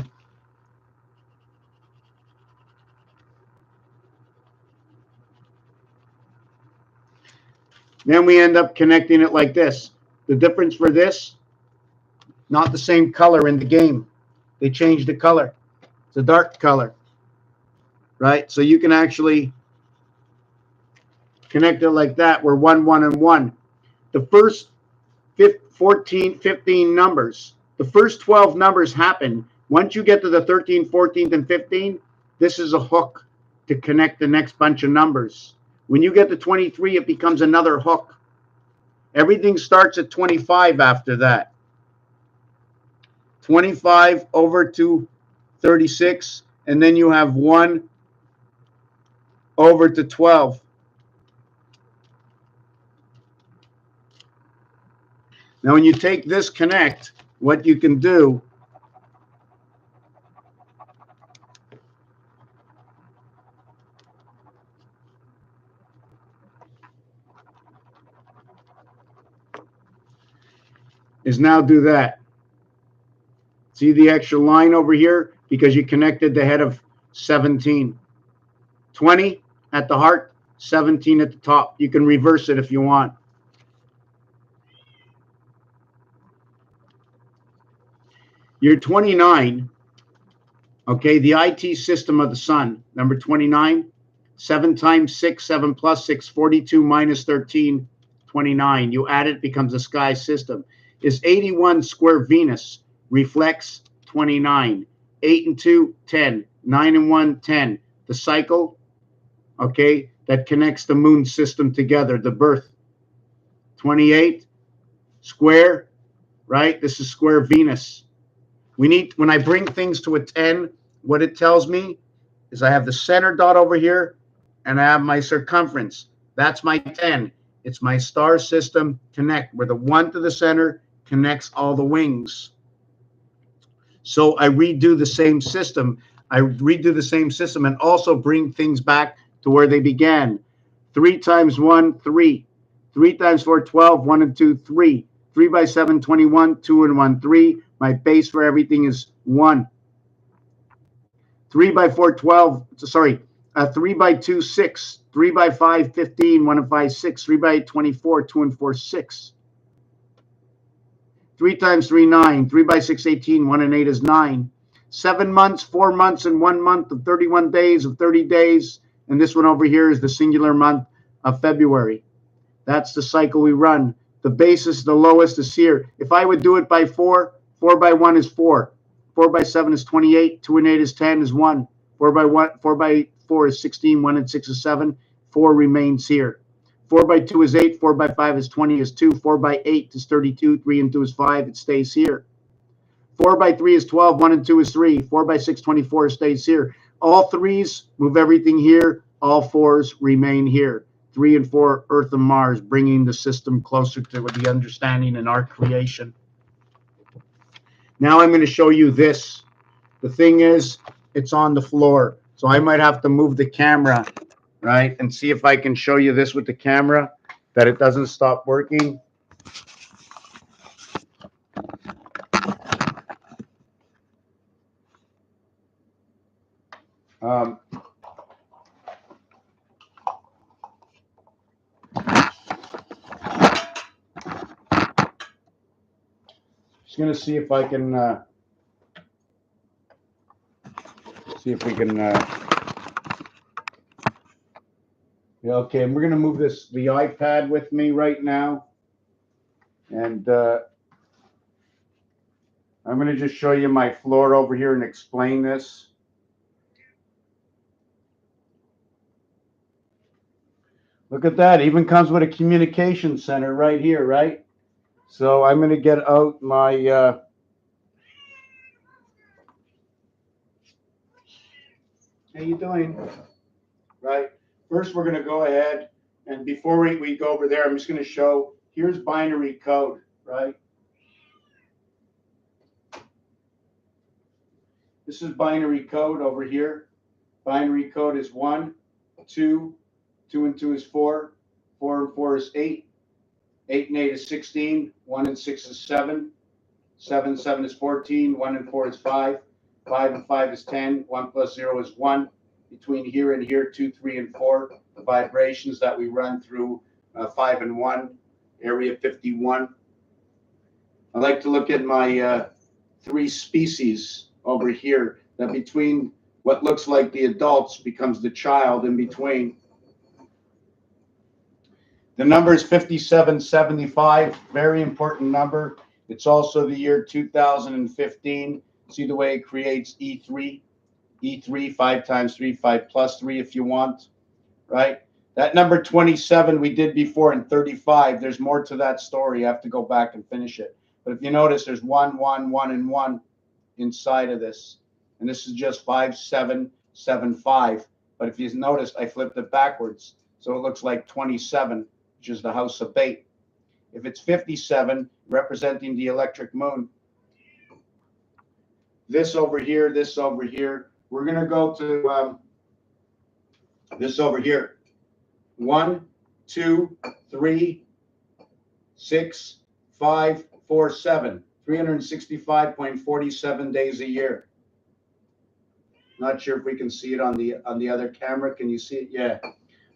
Speaker 1: Then we end up connecting it like this. The difference for this, not the same color in the game. They changed the color. It's a dark color, right? So you can actually connect it like that. We're 1, 1, and 1. The first 14, 15 numbers, the first 12 numbers happen. Once you get to the 13, 14, and 15, this is a hook to connect the next bunch of numbers. When you get to 23, it becomes another hook. Everything starts at 25 after that. 25 over to 36, and then you have 1 over to 12. Now, when you take this connect, what you can do is now do that. See the extra line over here? Because you connected the head of 17. 20 at the heart, 17 at the top. You can reverse it if you want. You're 29, okay, the IT system of the sun, number 29, 7 times 6, 7 plus 6, 42 minus 13, 29. You add it, becomes a sky system. Is 81 square Venus, reflects 29. 8 and 2, 10. 9 and 1, 10. The cycle, okay, that connects the moon system together, the birth. 28 square, right? This is square Venus. We need, when I bring things to a 10, what it tells me is I have the center dot over here and I have my circumference. That's my 10. It's my star system connect, where the 1 to the center connects all the wings. So I redo the same system. And also bring things back to where they began. 3 times 1, 3. 3 times 4, 12. 1 and 2, 3. 3 by 7, 21. 2 and 1, 3. My base for everything is 1. 3 by 4, 12. Sorry. 3 by 2, 6. 3 by 5, 15. 1 and 5, 6. 3 by 8, 24. 2 and 4, 6. 3 times 3, 9. 3 by 6, 18. 1 and 8 is 9. 7 months, 4 months, and 1 month of 31 days of 30 days. And this one over here is the singular month of February. That's the cycle we run. The basis, the lowest is here. If I would do it by 4, 4 by 1 is 4. 4 by 7 is 28. 2 and 8 is 10 is 1. 4 by 4 is 16. 1 and 6 is 7. 4 remains here. 4 by 2 is 8. 4 by 5 is 20 is 2. 4 by 8 is 32. 3 and 2 is 5. It stays here. 4 by 3 is 12. 1 and 2 is 3. 4 by 6, 24 stays here. All 3s move everything here. All 4s remain here. 3 and 4, Earth and Mars, bringing the system closer to the understanding in our creation. Now I'm going to show you this. The thing is, it's on the floor. So I might have to move the camera, right, and see if I can show you this with the camera, that it doesn't stop working. Just going to see if I can yeah, okay, and we're going to move the iPad with me right now, and I'm going to just show you my floor over here and explain this. Look at that, it even comes with a communication center right here, right? So I'm going to get out my how you doing? Right. First, we're going to go ahead, and before we go over there, I'm just going to show, here's binary code, right? This is binary code over here. Binary code is 1, 2, 2 and 2 is 4, 4 and 4 is 8, 8 and 8 is 16, 1 and 6 is 7, 7 and 7 is 14, 1 and 4 is 5, 5 and 5 is 10, 1 plus 0 is 1. Between here and here, 2, 3, and 4, the vibrations that we run through 5 and 1, area 51. I like to look at my 3 species over here, that between what looks like the adults becomes the child in between. The number is 5775, very important number. It's also the year 2015. See the way it creates E3? E3, 5 times 3, 5 plus 3 if you want, right? That number 27 we did before in 35. There's more to that story. You have to go back and finish it. But if you notice, there's 1, 1, 1, and 1 inside of this. And this is just 5, 7, 7, 5. But if you notice, I flipped it backwards. So it looks like 27, which is the house of bait. If it's 57, representing the electric moon, this over here, this over here, we're going to go to this over here. 1, 2, 3, 6, 5, 4, 7. 365.47 days a year. Not sure if we can see it on the other camera. Can you see it? Yeah.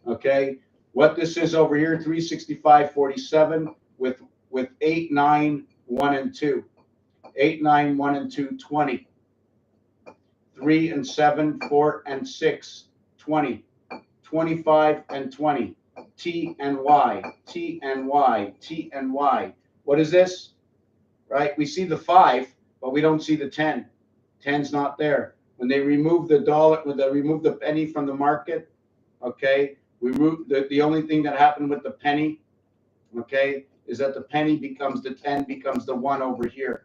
Speaker 1: Okay. What this is over here, 365.47 with 8, 9, 1, and 2. 8, 9, 1, and 2, 20. 3 and 7, 4 and 6, 20. 25 and 20. T and Y, T and Y, T and Y. What is this? Right? We see the 5, but we don't see the 10. 10's not there. When they remove the dollar, when they remove the penny from the market, okay, we remove the only thing that happened with the penny, okay, is that the penny becomes the 10 becomes the 1 over here.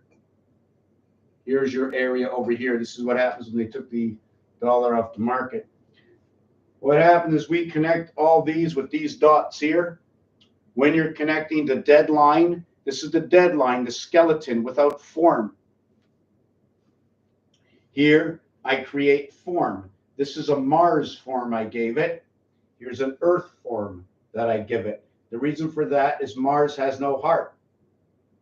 Speaker 1: Here's your area over here. This is what happens when they took the dollar off the market. What happens is we connect all these with these dots here. When you're connecting the deadline, this is the deadline, the skeleton without form. Here, I create form. This is a Mars form I gave it. Here's an Earth form that I give it. The reason for that is Mars has no heart.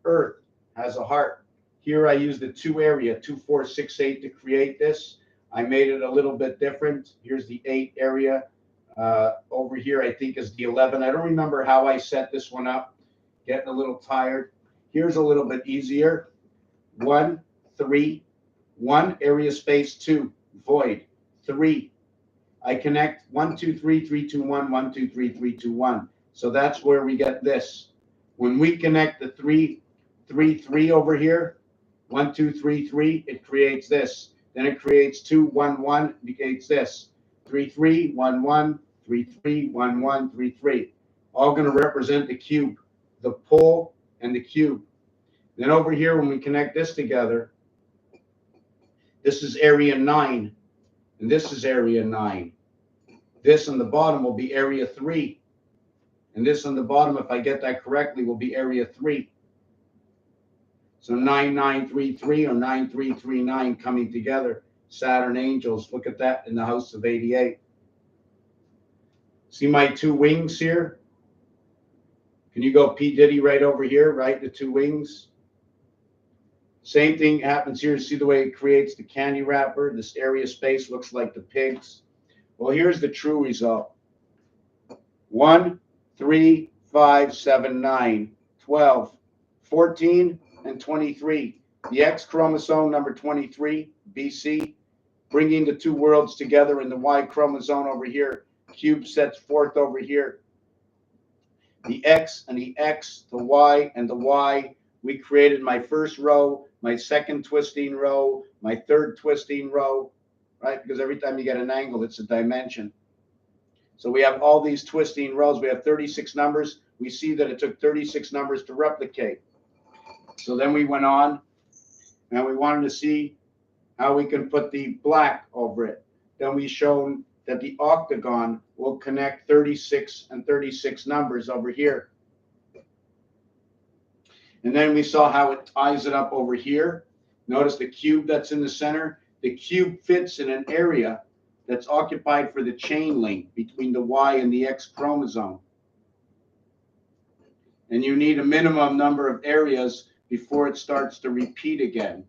Speaker 1: Earth has a heart. Here I use the 2 area, 2, 4, 6, 8 to create this. I made it a little bit different. Here's the 8 area. Over here, I think is the 11. I don't remember how I set this one up. Getting a little tired. Here's a little bit easier. 1, 3, 1, area space 2, void, 3. I connect 1, 2, 3, 3, 2, 1, 1, 2, 3, 3, 2, 1. So that's where we get this. When we connect the 3, 3, 3 over here, 1, 2, 3, 3, it creates this. Then it creates 2, 1, 1, it creates this. 3, 3, 1, 1, 3, 3, 1, 1, 3, 3. All going to represent the cube, the pole and the cube. Then over here, when we connect this together, this is area 9, and this is area 9. This on the bottom will be area 3. And this on the bottom, if I get that correctly, will be area 3. So 9933 or 9339 coming together. Saturn angels, look at that in the house of 88. See my 2 wings here? Can you go P. Diddy right over here, right? The 2 wings. Same thing happens here. See the way it creates the candy wrapper? This area space looks like the pigs. Well, here's the true result. 1, 3, 5, 7, 9, 12, 14, and 23. The X chromosome number 23, BC, bringing the 2 worlds together in the Y chromosome over here. Cube sets forth over here. The X and the X, the Y and the Y. We created my first row, my second twisting row, my third twisting row, right? Because every time you get an angle, it's a dimension. So we have all these twisting rows. We have 36 numbers. We see that it took 36 numbers to replicate. So then we went on and we wanted to see how we can put the black over it. Then we shown that the octagon will connect 36 and 36 numbers over here. And then we saw how it ties it up over here. Notice the cube that's in the center. the cube fits in an area that's occupied for the chain link between the Y and the X chromosome. And you need a minimum number of areas before it starts to repeat again.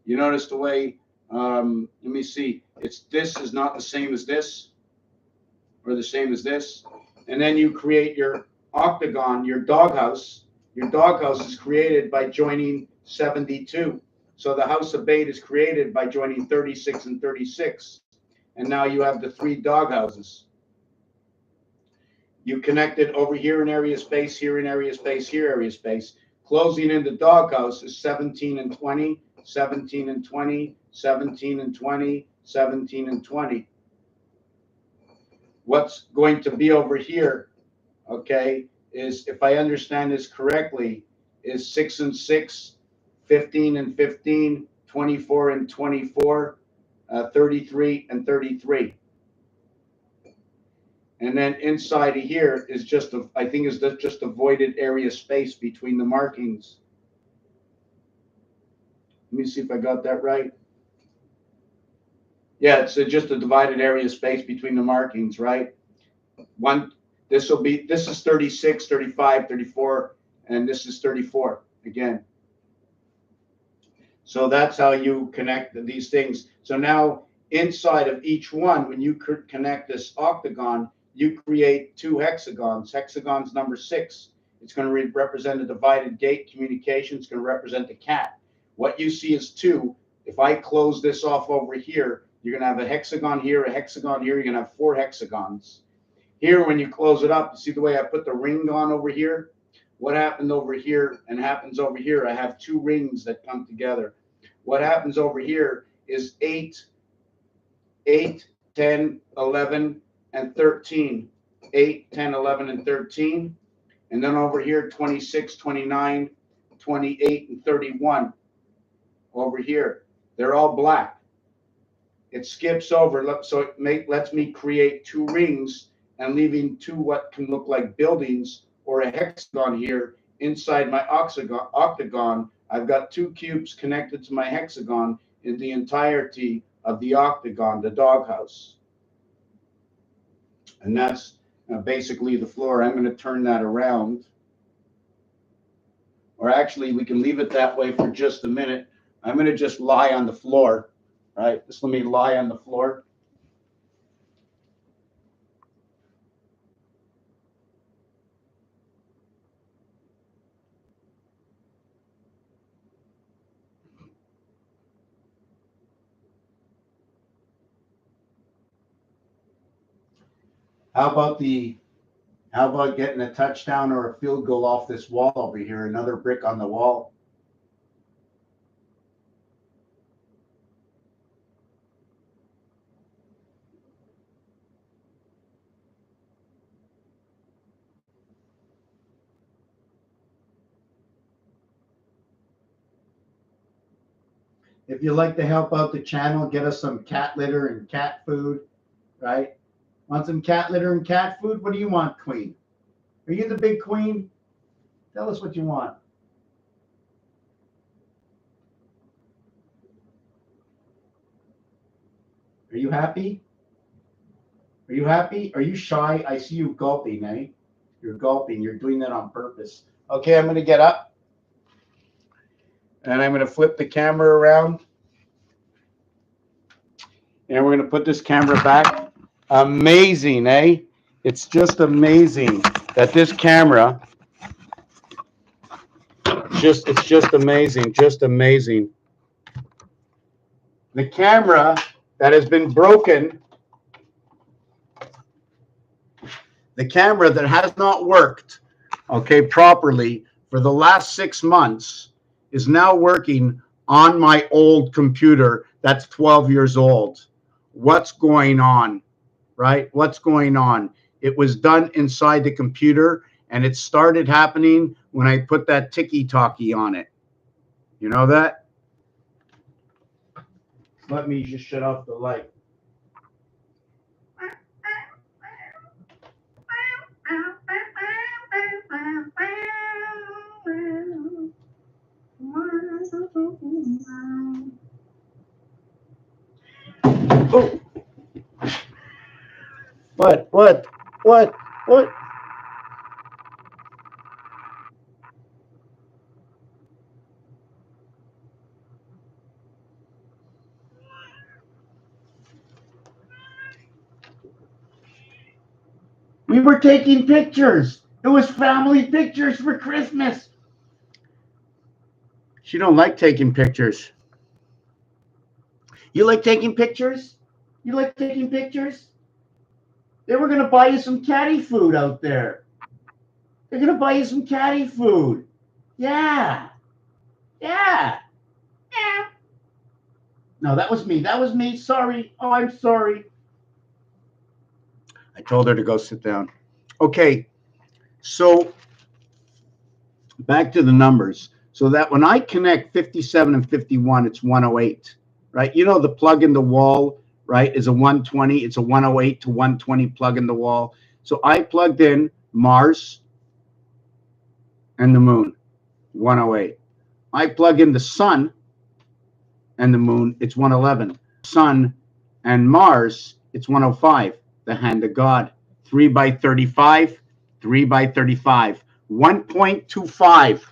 Speaker 1: You notice the way, let me see, this is not the same as this, or the same as this. And then you create your octagon, your doghouse. Your doghouse is created by joining 72. So the house of bait is created by joining 36 and 36. And now you have the 3 doghouses. You connect it over here in area space, here in area space, here area space. Closing in the doghouse is 17 and 20, 17 and 20, 17 and 20, 17 and 20. What's going to be over here, okay, is, if I understand this correctly, is 6 and 6, 15 and 15, 24 and 24, 33 and 33. And then inside of here is just a, I think is just a voided area space between the markings. Let me see if I got that right. Yeah, it's just a divided area space between the markings, right? This is 36, 35, 34, and this is 34 again. So that's how you connect these things. So now inside of each one, when you connect this octagon, you create 2 hexagons. Hexagon's number 6. It's going to represent a divided gate communication. It's going to represent the cat. What you see is 2. If I close this off over here, you're going to have a hexagon here, a hexagon here. You're going to have 4 hexagons. Here, when you close it up, you see the way I put the ring on over here? What happened over here and happens over here? I have 2 rings that come together. What happens over here is 8, 10, 11, and 13. 8, 10, 11, and 13. And then over here, 26, 29, 28, and 31. Over here, they're all black. It skips over, so it lets me create 2 rings and leaving 2 what can look like buildings or a hexagon here inside my octagon. I've got 2 cubes connected to my hexagon in the entirety of the octagon, the doghouse. And that's basically the floor. I'm going to turn that around. Or actually, we can leave it that way for just a minute. I'm going to just lie on the floor. All right, just let me lie on the floor. How about getting a touchdown or a field goal off this wall over here? Another brick on the wall. If you'd like to help out the channel, get us some cat litter and cat food, right? Want some cat litter and cat food? What do you want, Queen? Are you the big queen? Tell us what you want. Are you happy? Are you happy? Are you shy? I see you gulping, eh? You're gulping. You're doing that on purpose. Okay, I'm going to get up. And I'm going to flip the camera around. And we're going to put this camera back. Amazing, eh? It's just amazing that this camera, it's just amazing, just amazing. The camera that has been broken, the camera that has not worked, okay, properly for the last 6 months is now working on my old computer that's 12 years old. What's going on, right? What's going on? It was done inside the computer, and it started happening when I put that TiCHeConnectT on it. You know that? Let me just shut off the light. What? What? We were taking pictures. It was family pictures for Christmas. She don't like taking pictures. You like taking pictures? You like taking pictures? They were going to buy you some catty food out there. They're going to buy you some catty food. Yeah. Yeah. Yeah. No, that was me. That was me. Sorry. Oh, I'm sorry. I told her to go sit down. Okay. So back to the numbers. So that when I connect 57 and 51, it's 108, right? You know, the plug in the wall, right, is a 120. It's a 108 to 120 plug in the wall. So I plugged in Mars and the moon, 108. I plug in the sun and the moon, it's 111. Sun and Mars, it's 105. The hand of God, 3 by 35, 3 by 35, 1.25.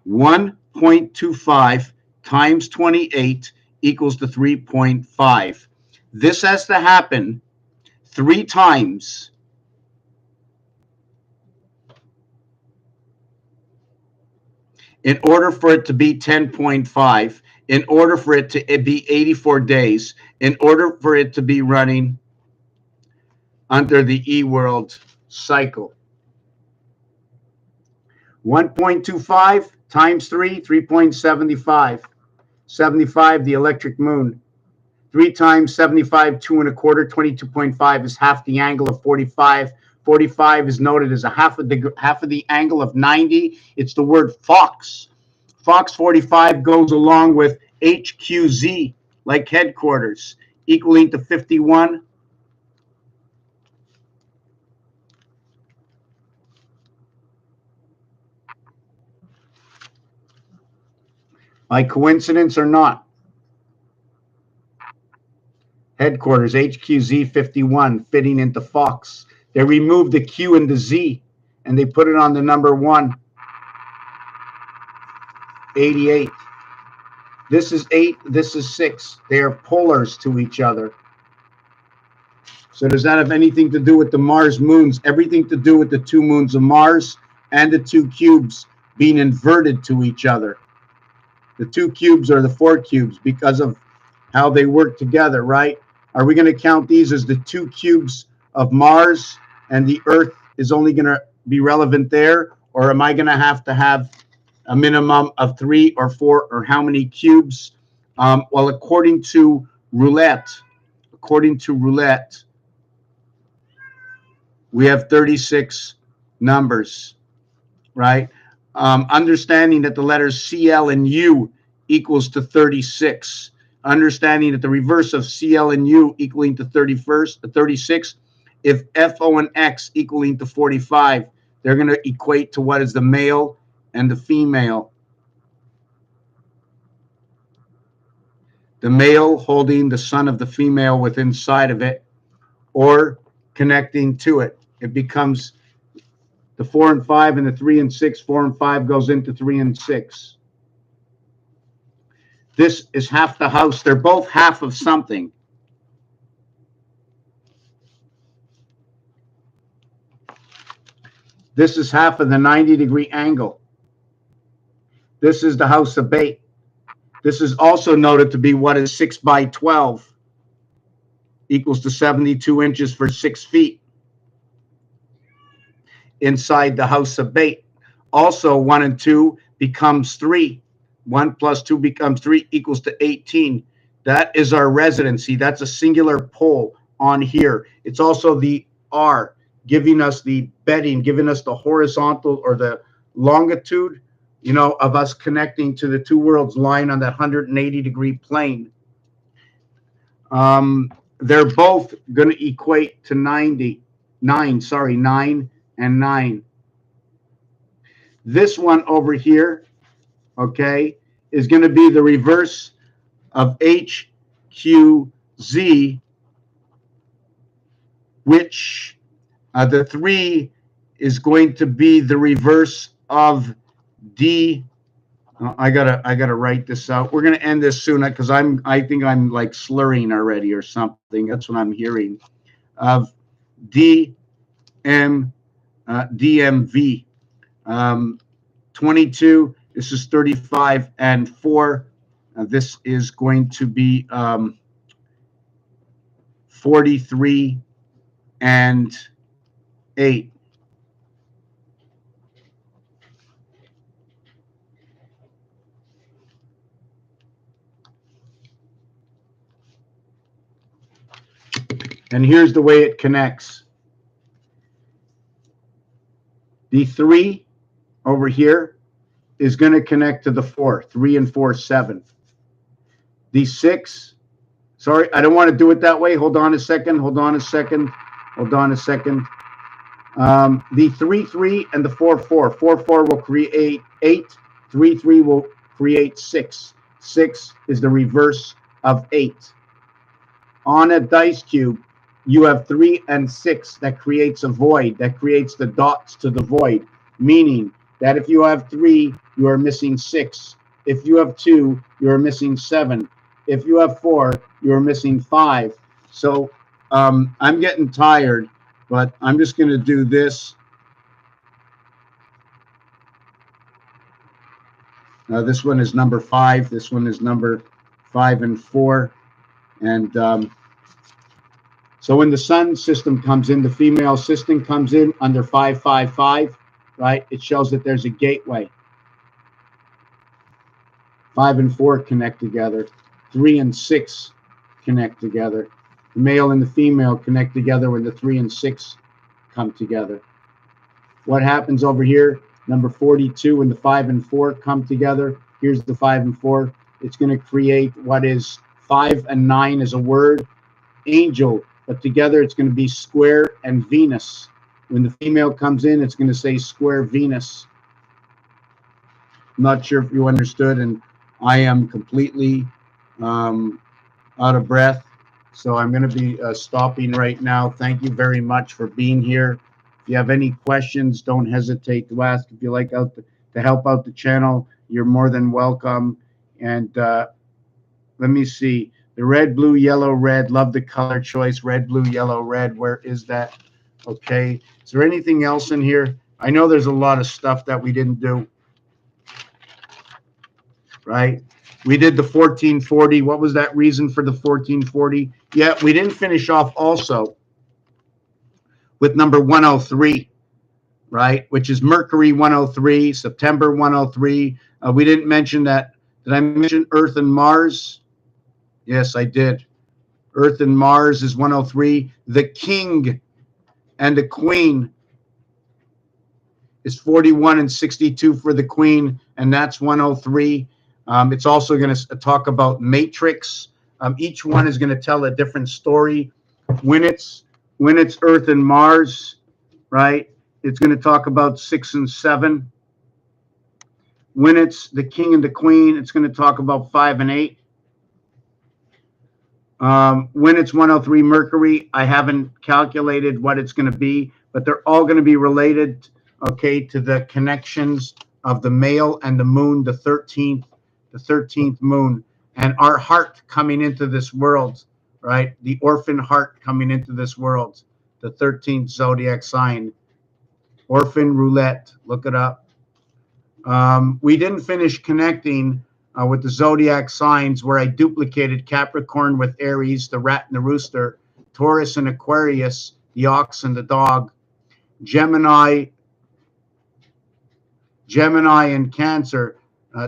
Speaker 1: 1.25 times 28 equals to 3.5. This has to happen 3 times in order for it to be 10.5, in order for it to be 84 days, in order for it to be running under the E-world cycle. 1.25 times 3, 3.75. 75, the electric moon. 3 times 75, 2 1/4, 22.5 is half the angle of 45. 45 is noted as a half of the angle of 90. It's the word Fox. Fox 45 goes along with HQZ, like headquarters, equaling to 51. By coincidence or not, headquarters HQZ 51 fitting into Fox. They removed the Q and the Z and they put it on the number 1. 88. This is 8, this is 6. They are polars to each other. So does that have anything to do with the Mars moons? Everything to do with the 2 moons of Mars and the 2 cubes being inverted to each other. The 2 cubes are the 4 cubes because of how they work together, right? Are we going to count these as the 2 cubes of Mars and the Earth is only going to be relevant there? Or am I going to have a minimum of 3 or 4 or how many cubes? Well, according to roulette, we have 36 numbers, right? Understanding that the letters CL and U equals to 36. Understanding that the reverse of CL and U equaling to 36. If FO and X equaling to 45, they're going to equate to what is the male and the female. The male holding the son of the female within inside of it or connecting to it. It becomes the 4 and 5 and the 3 and 6. 4 and 5 goes into 3 and 6. This is half the house. They're both half of something. This is half of the 90-degree angle. This is the house of bait. This is also noted to be what is 6 by 12 equals to 72 inches for 6 feet inside the house of bait. Also, 1 and 2 becomes 3. 1 plus 2 becomes 3 equals to 18. That is our residency. That's a singular pole on here. It's also the R, giving us the bedding, giving us the horizontal or the longitude, of us connecting to the 2 worlds lying on that 180-degree plane. They're both going to equate to 9 and 9. This one over here, okay, is going to be the reverse of HQZ QZ, which the 3 is going to be the reverse of D. I gotta write this out. We're gonna end this soon because I think I'm like slurring already or something. That's what I'm hearing. Of DMV. 22. This is 35 and 4. This is going to be 43 and 8. And here's the way it connects. The 3 over here is going to connect to the 4. 3 and 4, 7. The 6, sorry, I don't want to do it that way. Hold on a second. Hold on a second. Hold on a second. The 3, 3 and the 4, 4. 4, 4 will create 8. 3, 3 will create 6. 6 is the reverse of 8. On a dice cube, you have 3 and 6 that creates a void, that creates the dots to the void, meaning that if you have 3, you are missing 6. If you have 2, you are missing 7. If you have 4, you are missing 5. So I'm getting tired, but I'm just going to do this. This one is number 5. This one is number 5 and 4. And so when the sun system comes in, the female system comes in under 555, right? It shows that there's a gateway. 5 and 4 connect together. 3 and 6 connect together. The male and the female connect together when the 3 and 6 come together. What happens over here? Number 42, when the 5 and 4 come together, here's the 5 and 4. It's going to create what is 5 and 9 as a word, angel, but together it's going to be square and Venus. When the female comes in, it's going to say square Venus. I'm not sure if you understood, and I am completely out of breath. So I'm going to be stopping right now. Thank you very much for being here. If you have any questions, don't hesitate to ask. If you like to help out the channel, you're more than welcome. And let me see. The red, blue, yellow, red. Love the color choice. Red, blue, yellow, red. Where is that? Okay. Is there anything else in here? I know there's a lot of stuff that we didn't do. Right? We did the 1440. What was that reason for the 1440? Yeah, we didn't finish off also with number 103, right? Which is Mercury 103, September 103. We didn't mention that. Did I mention Earth and Mars? Yes, I did. Earth and Mars is 103. The King and the Queen is 41 and 62 for the Queen, and that's 103. It's also going to talk about Matrix. Each one is going to tell a different story. When it's Earth and Mars, right? It's going to talk about 6 and 7. When it's the King and the Queen, it's going to talk about 5 and 8. When it's 103 Mercury, I haven't calculated what it's going to be, but they're all going to be related, okay, to the connections of the male and the moon, the 13th moon, and our heart coming into this world, right? The orphan heart coming into this world, the 13th zodiac sign. Orphan roulette, look it up. We didn't finish connecting with the zodiac signs where I duplicated Capricorn with Aries, the rat and the rooster, Taurus and Aquarius, the ox and the dog, Gemini and Cancer,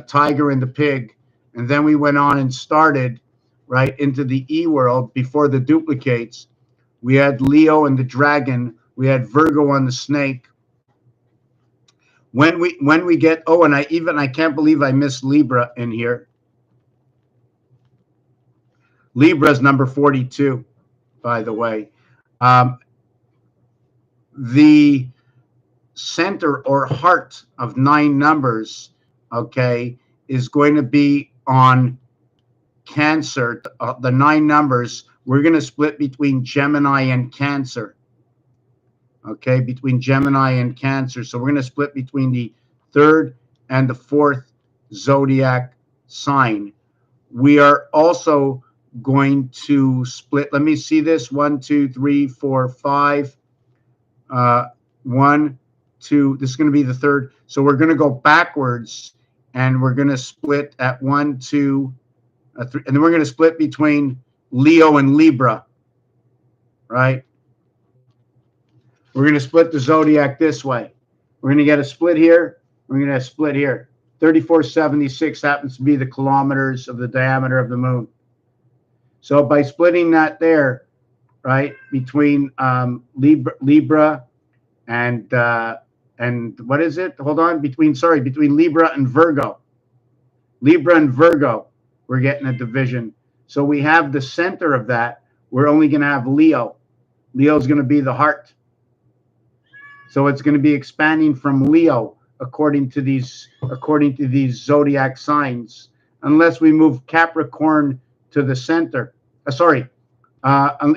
Speaker 1: tiger and the pig. And then we went on and started right into the E world before the duplicates. We had Leo and the dragon. We had Virgo on the snake. When we get, oh, and I can't believe I missed Libra in here. Libra's number 42, by the way. The center or heart of 9 numbers, okay, is going to be on Cancer, the 9 numbers, we're going to split between Gemini and Cancer. Okay, between Gemini and Cancer. So we're going to split between the 3rd and the 4th zodiac sign. We are also going to split. Let me see this. 1, 2, 3, 4, 5. 1, 2. This is going to be the 3rd. So we're going to go backwards, and we're going to split at 1, 2, 3, and then we're going to split between Leo and Libra. Right? We're going to split the zodiac this way. We're going to get a split here. We're going to get a split here. 3476 happens to be the kilometers of the diameter of the moon. So by splitting that there, right, between Libra and what is it? Hold on, between Libra and Virgo. Libra and Virgo, we're getting a division. So we have the center of that. We're only going to have Leo. Leo's going to be the heart. So it's going to be expanding from Leo according to these zodiac signs, unless we move Capricorn to the center.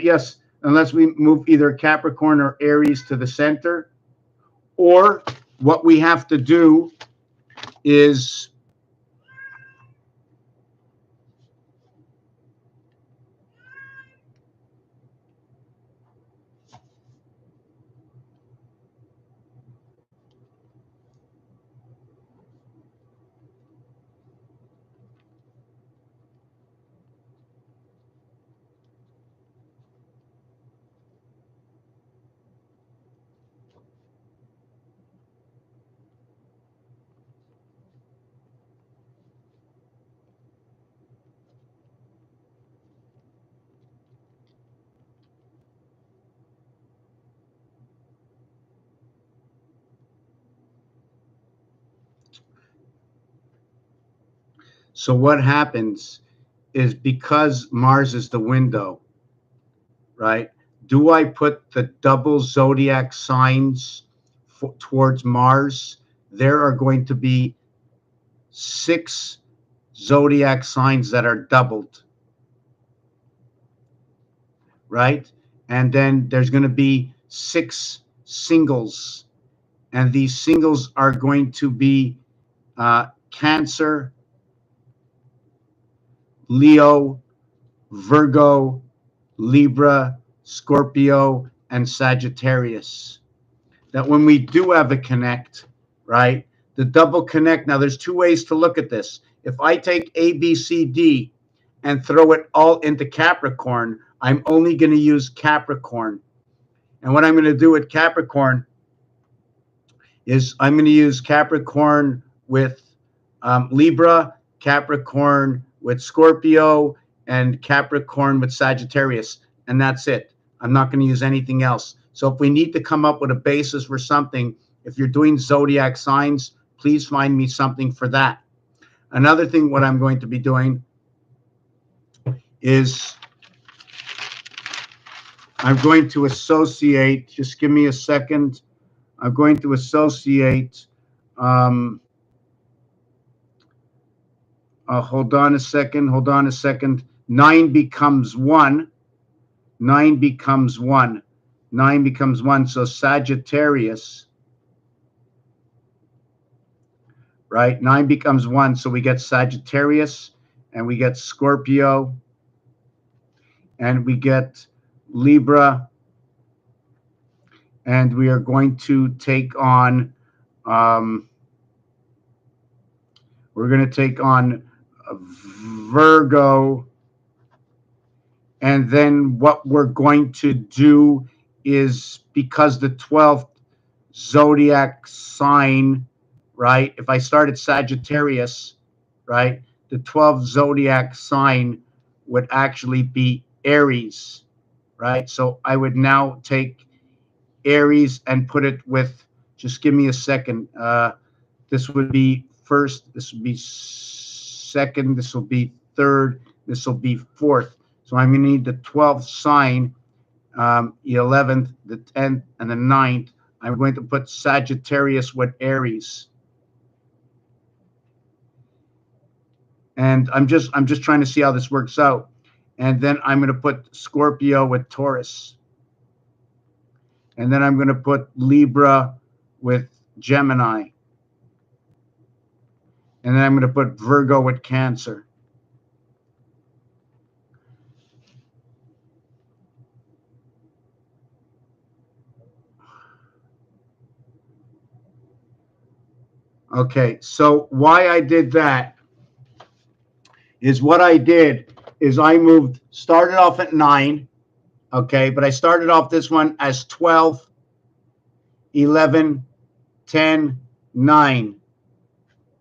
Speaker 1: Yes, unless we move either Capricorn or Aries to the center, or what we have to do is so what happens is, because Mars is the window, right? Do I put the double zodiac signs towards Mars? There are going to be 6 zodiac signs that are doubled, right? And then there's going to be 6 singles, and these singles are going to be Cancer, Leo, Virgo, Libra, Scorpio, and Sagittarius. That when we do have a connect, right, the double connect, now there's 2 ways to look at this. If I take A, B, C, D and throw it all into Capricorn, I'm only going to use Capricorn. And what I'm going to do with Capricorn is I'm going to use Capricorn with Libra, Capricorn with Scorpio, and Capricorn with Sagittarius. And that's it. I'm not going to use anything else. So if we need to come up with a basis for something, if you're doing zodiac signs, please find me something for that. Another thing, what I'm going to be doing is I'm going to associate, just give me a second. I'm going to associate, hold on a second. 9 becomes 1. 9 becomes 1. 9 becomes 1. So Sagittarius, right? 9 becomes 1. So we get Sagittarius, and we get Scorpio, and we get Libra, and we are going to take on, we're going to take on Virgo. And then what we're going to do is, because the 12th zodiac sign, right? If I start at Sagittarius, right, the 12th zodiac sign would actually be Aries, right? So I would now take Aries and put it with, just give me a second. This would be first, this would be second, this will be third, this will be fourth. So I'm going to need the 12th sign, the 11th, the 10th, and the 9th. I'm going to put Sagittarius with Aries. And I'm just trying to see how this works out. And then I'm going to put Scorpio with Taurus. And then I'm going to put Libra with Gemini. And then I'm going to put Virgo with Cancer. Okay, so why I did that is what I did is I started off at 9, okay, but I started off this one as 12, 11, 10, 9.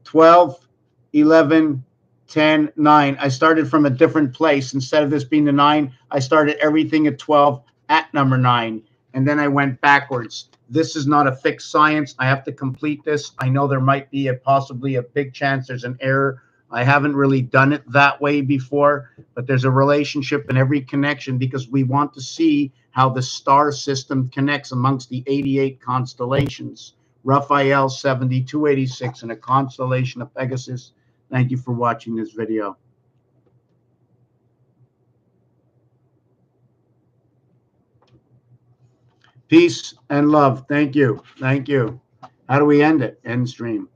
Speaker 1: 12, 11, 10, 9. I started from a different place. Instead of this being the 9, I started everything at 12 at number 9, and then I went backwards. This is not a fixed science. I have to complete this. I know there might be possibly a big chance there's an error. I haven't really done it that way before, but there's a relationship in every connection because we want to see how the star system connects amongst the 88 constellations. Raphael 7286 in a constellation of Pegasus. Thank you for watching this video. Peace and love. Thank you. Thank you. How do we end it? End stream.